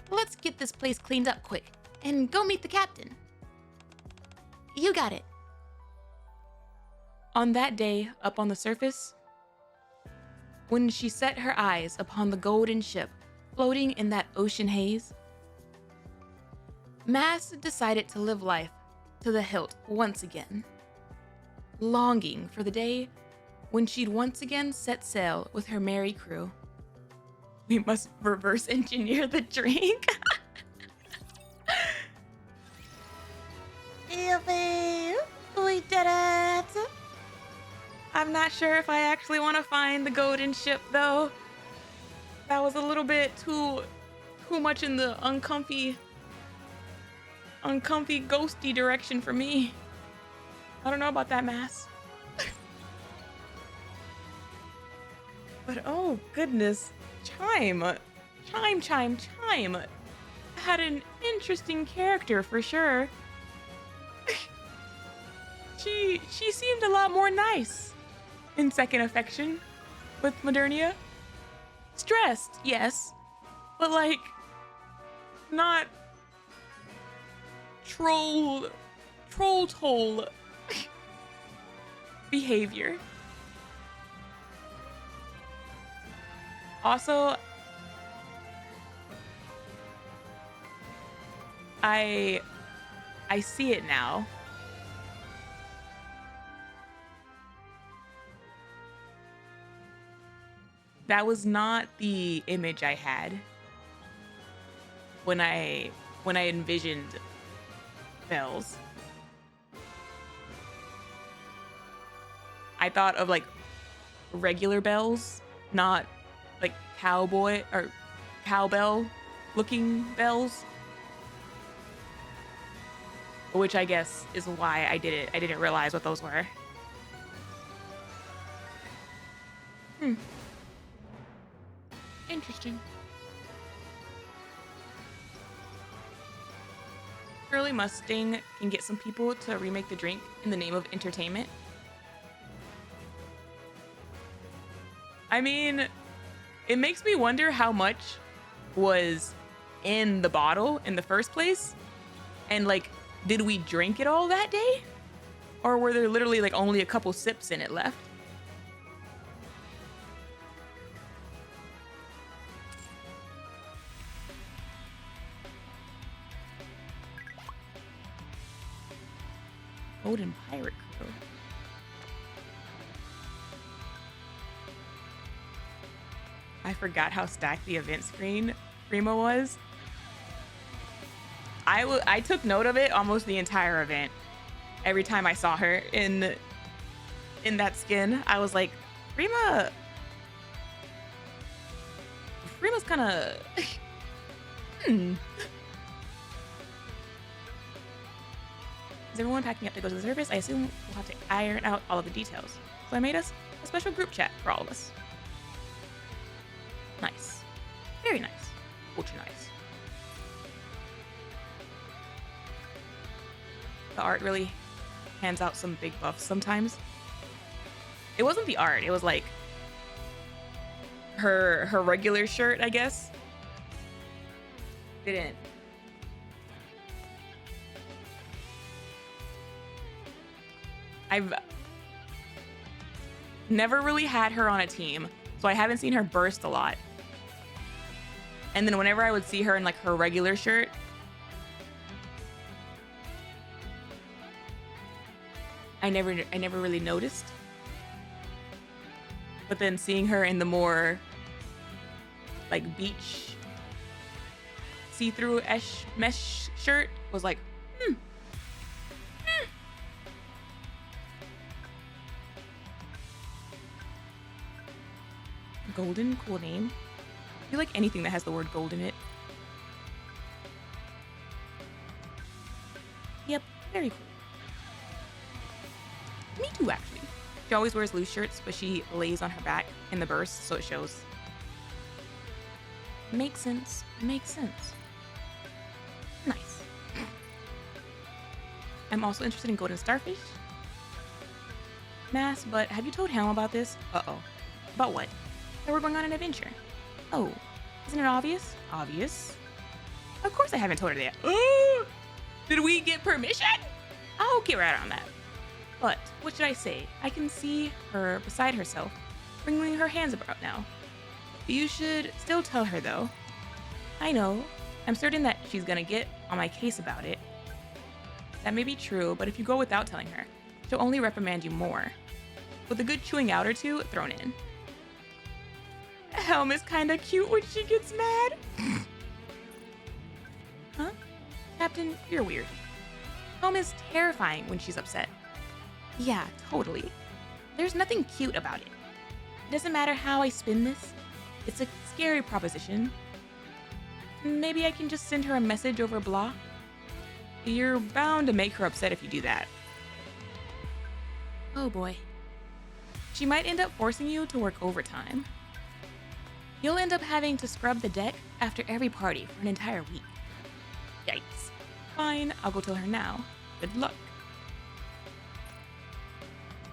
Let's get this place cleaned up quick and go meet the captain. You got it. On that day up on the surface, when she set her eyes upon the golden ship floating in that ocean haze, Mass decided to live life to the hilt once again, longing for the day when she'd once again set sail with her merry crew. We must reverse engineer the drink. Yippee! We did it! I'm not sure if I actually want to find the golden ship though. That was a little bit too much in the uncomfy ghosty direction for me. I don't know about that, Mass. But oh goodness, Chime had an interesting character for sure. She seemed a lot more nice in Second Affection with Modernia. Stressed, yes, but like not troll behavior. Also, I see it now. That was not the image I had when I envisioned bells. I thought of like regular bells, not like cowboy or cowbell looking bells, which I guess is why I didn't realize what those were. Interesting. Shirley Mustang can get some people to remake the drink in the name of entertainment. I mean, it makes me wonder how much was in the bottle in the first place. And like, did we drink it all that day? Or were there literally like only a couple sips in it left? Golden Pirate Crew. I forgot how stacked the event screen Primo was. I took note of it almost the entire event. Every time I saw her in that skin, I was like, Frima's kind of Is everyone packing up to go to the service? I assume we'll have to iron out all of the details. So I made us a special group chat for all of us. Nice. Very nice. Ultra nice. The art really hands out some big buffs sometimes. It wasn't the art, it was like her regular shirt, I guess. Didn't. I've never really had her on a team, so I haven't seen her burst a lot. And then whenever I would see her in like her regular shirt, I never really noticed. But then seeing her in the more like beach see-through mesh shirt was like, Golden, cool name. I feel like anything that has the word gold in it. Yep, very cool. Me too, actually. She always wears loose shirts, but she lays on her back in the burst, so it shows. Makes sense. Makes sense. Nice. I'm also interested in golden starfish. Mass, but have you told Helm about this? Uh-oh. About what? That we're going on an adventure. Oh, isn't it obvious? Obvious. Of course I haven't told her that. Did we get permission? I'll get right on that. But, what should I say? I can see her beside herself, wringing her hands about now. You should still tell her though. I know. I'm certain that she's gonna get on my case about it. That may be true, but if you go without telling her, she'll only reprimand you more. With a good chewing out or two thrown in. Helm is kinda cute when she gets mad. Huh? Captain, you're weird. Helm is terrifying when she's upset. Yeah, totally. There's nothing cute about it. It doesn't matter how I spin this. It's a scary proposition. Maybe I can just send her a message over blah? You're bound to make her upset if you do that. Oh boy. She might end up forcing you to work overtime. You'll end up having to scrub the deck after every party for an entire week. Yikes. Fine, I'll go tell her now. Good luck.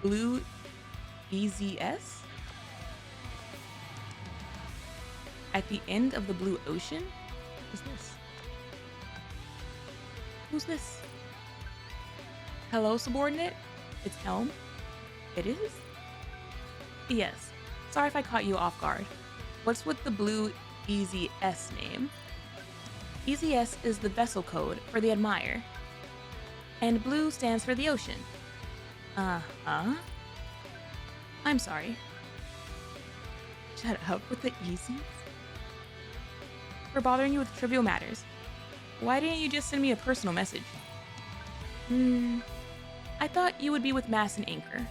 Blue EZS? At the end of the blue ocean? Who's this? Who's this? Hello, subordinate? It's Helm? It is? Yes. Sorry if I caught you off guard. What's with the blue EZS name? EZS is the vessel code for the Admire. And blue stands for the ocean. Uh-huh. I'm sorry. Shut up with the easies. For bothering you with trivial matters. Why didn't you just send me a personal message? I thought you would be with Mass and Anchor.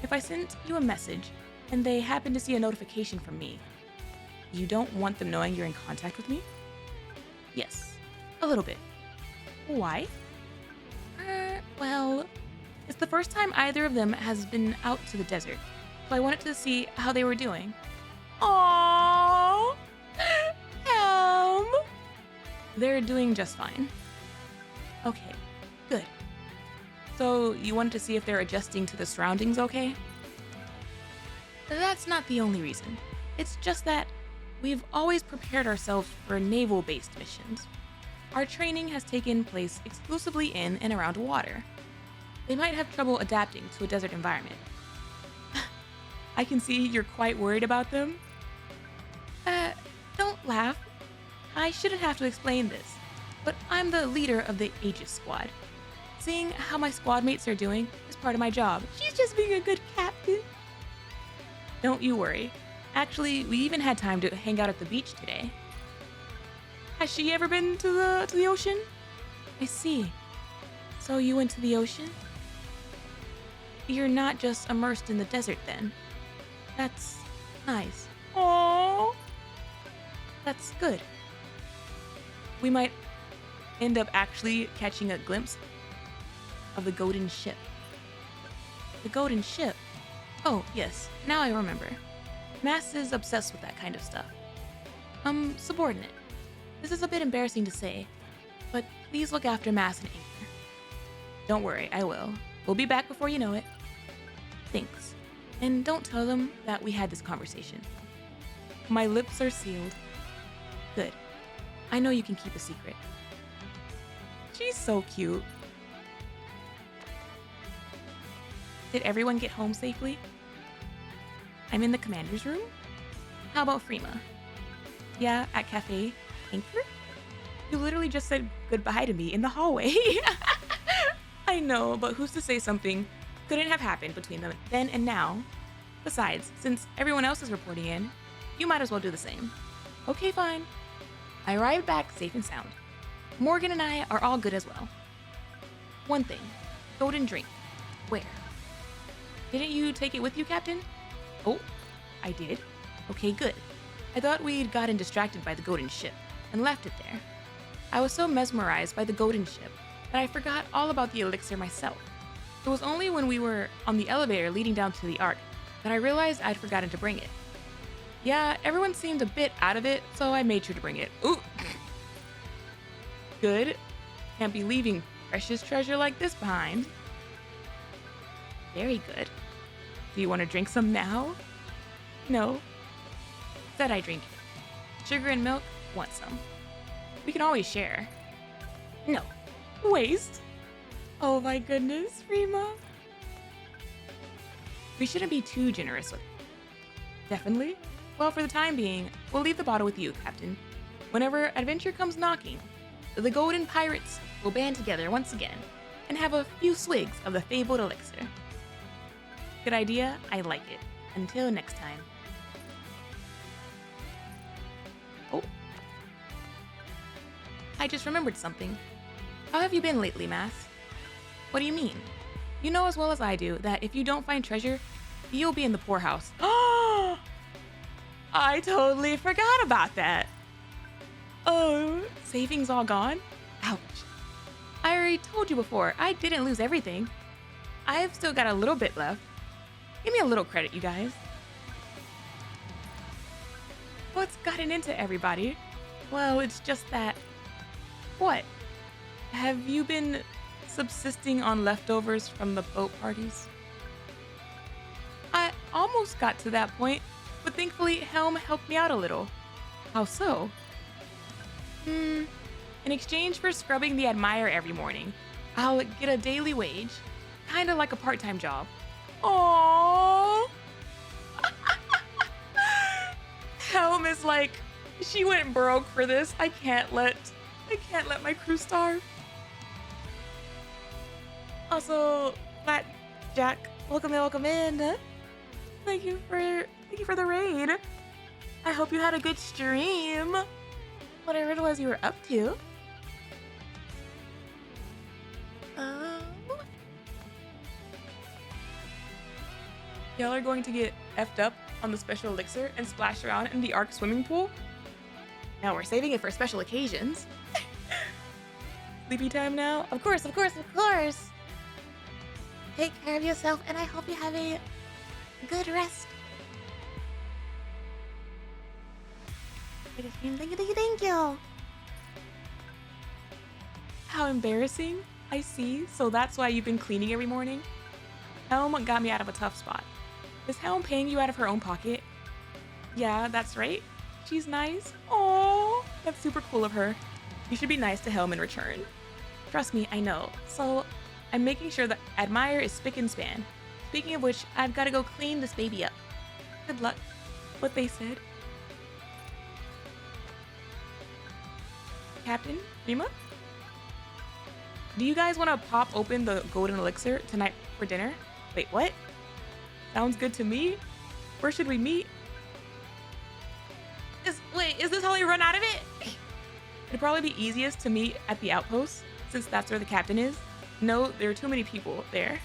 If I sent you a message, and they happen to see a notification from me, you don't want them knowing you're in contact with me? Yes, a little bit. Why? Well, it's the first time either of them has been out to the desert, so I wanted to see how they were doing. Aww! Helm! They're doing just fine. Okay, good. So you wanted to see if they're adjusting to the surroundings okay? That's not the only reason. It's just that we've always prepared ourselves for naval-based missions. Our training has taken place exclusively in and around water. They might have trouble adapting to a desert environment. I can see you're quite worried about them. Don't laugh. I shouldn't have to explain this, but I'm the leader of the Aegis squad. Seeing how my squad mates are doing is part of my job. She's just being a good captain. Don't you worry. Actually, we even had time to hang out at the beach today. Has she ever been to the ocean? I see. So you went to the ocean? You're not just immersed in the desert then. That's nice. Oh, That's good. we might end up actually catching a glimpse of the golden ship. The golden ship. Oh, yes. Now I remember. Mass is obsessed with that kind of stuff. Subordinate. This is a bit embarrassing to say, but please look after Mass and Anchor. Don't worry, I will. We'll be back before you know it. Thanks. And don't tell them that we had this conversation. My lips are sealed. Good. I know you can keep a secret. She's so cute. Did everyone get home safely? I'm in the commander's room? How about Freema? Yeah, at Cafe Anchor? You literally just said goodbye to me in the hallway. I know, but who's to say something couldn't have happened between them then and now? Besides, since everyone else is reporting in, you might as well do the same. Okay, fine. I arrived back safe and sound. Morgan and I are all good as well. One thing, golden drink. Where? Didn't you take it with you, Captain? Oh, I did? Okay, good. I thought we'd gotten distracted by the golden ship and left it there. I was so mesmerized by the golden ship that I forgot all about the elixir myself. It was only when we were on the elevator leading down to the Ark that I realized I'd forgotten to bring it. Yeah, everyone seemed a bit out of it, so I made sure to bring it. Ooh. Good. Can't be leaving precious treasure like this behind. Very good. Do you want to drink some now? No. Said I drink it. Sugar and milk, want some. We can always share. No. Waste. Oh my goodness, Freema. We shouldn't be too generous with it. Definitely. Well, for the time being, we'll leave the bottle with you, Captain. Whenever adventure comes knocking, the Golden Pirates will band together once again and have a few swigs of the fabled elixir. Good idea, I like it. Until next time. Oh. I just remembered something. How have you been lately, Mass? What do you mean? You know as well as I do that if you don't find treasure, you'll be in the poorhouse. I totally forgot about that. Oh, savings all gone? Ouch. I already told you before, I didn't lose everything. I've still got a little bit left. Give me a little credit, you guys. What's gotten into everybody? Well, it's just that... What? Have you been subsisting on leftovers from the boat parties? I almost got to that point, but thankfully Helm helped me out a little. How so? In exchange for scrubbing the Admire every morning, I'll get a daily wage, kinda like a part-time job. Aww. Helm is like, she went broke for this. I can't let my crew starve. Also, Flat Jack, welcome in. Thank you for the raid. I hope you had a good stream. Whatever it was you were up to. Y'all are going to get effed up on the special elixir and splash around in the Ark swimming pool? Now we're saving it for special occasions. Sleepy time now? Of course. Take care of yourself, and I hope you have a good rest. Thank you. How embarrassing. I see. So that's why you've been cleaning every morning? Helm got me out of a tough spot. Is Helm paying you out of her own pocket? Yeah, that's right. She's nice. Oh, that's super cool of her. You should be nice to Helm in return. Trust me, I know. So I'm making sure that Admire is spick and span. Speaking of which, I've got to go clean this baby up. Good luck. What they said. Captain, Rima? Do you guys want to pop open the golden elixir tonight for dinner? Wait, what? Sounds good to me. Where should we meet? Is this how we run out of it? It'd probably be easiest to meet at the outpost. since that's where the captain is. No, there are too many people there.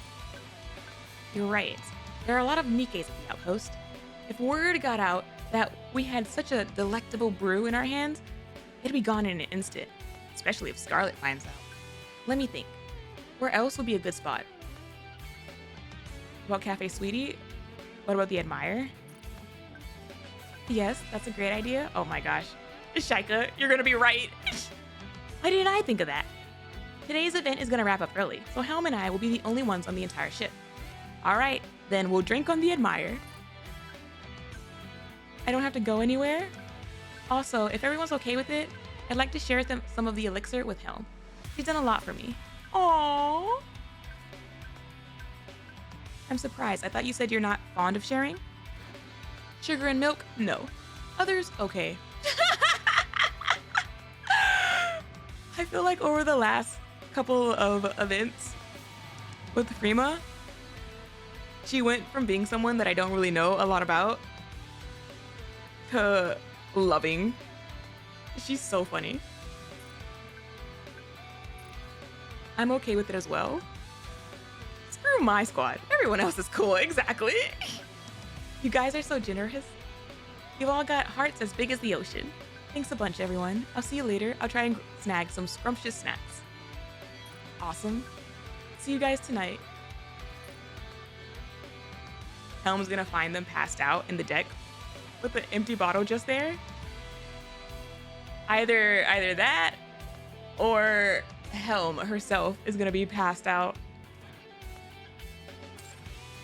You're right. There are a lot of NIKKEs at the outpost. If word got out that we had such a delectable brew in our hands, it'd be gone in an instant, especially if Scarlet finds out. Let me think. Where else would be a good spot? About Cafe Sweetie? What about the Admire? Yes, that's a great idea. Oh my gosh. Shaika, you're gonna be right. Why didn't I think of that? Today's event is gonna wrap up early, so Helm and I will be the only ones on the entire ship. All right, then we'll drink on the Admire. I don't have to go anywhere. Also, if everyone's okay with it, I'd like to share some of the elixir with Helm. She's done a lot for me. Aww. I'm surprised. I thought you said you're not fond of sharing. Sugar and milk? No. Others? Okay. I feel like over the last couple of events with Frima, she went from being someone that I don't really know a lot about to loving. She's so funny. I'm okay with it as well. Screw my squad. Everyone else is cool, exactly. You guys are so generous. You've all got hearts as big as the ocean. Thanks a bunch, everyone. I'll see you later. I'll try and snag some scrumptious snacks. Awesome. See you guys tonight. Helm's gonna find them passed out in the deck with an empty bottle just there. Either that or Helm herself is gonna be passed out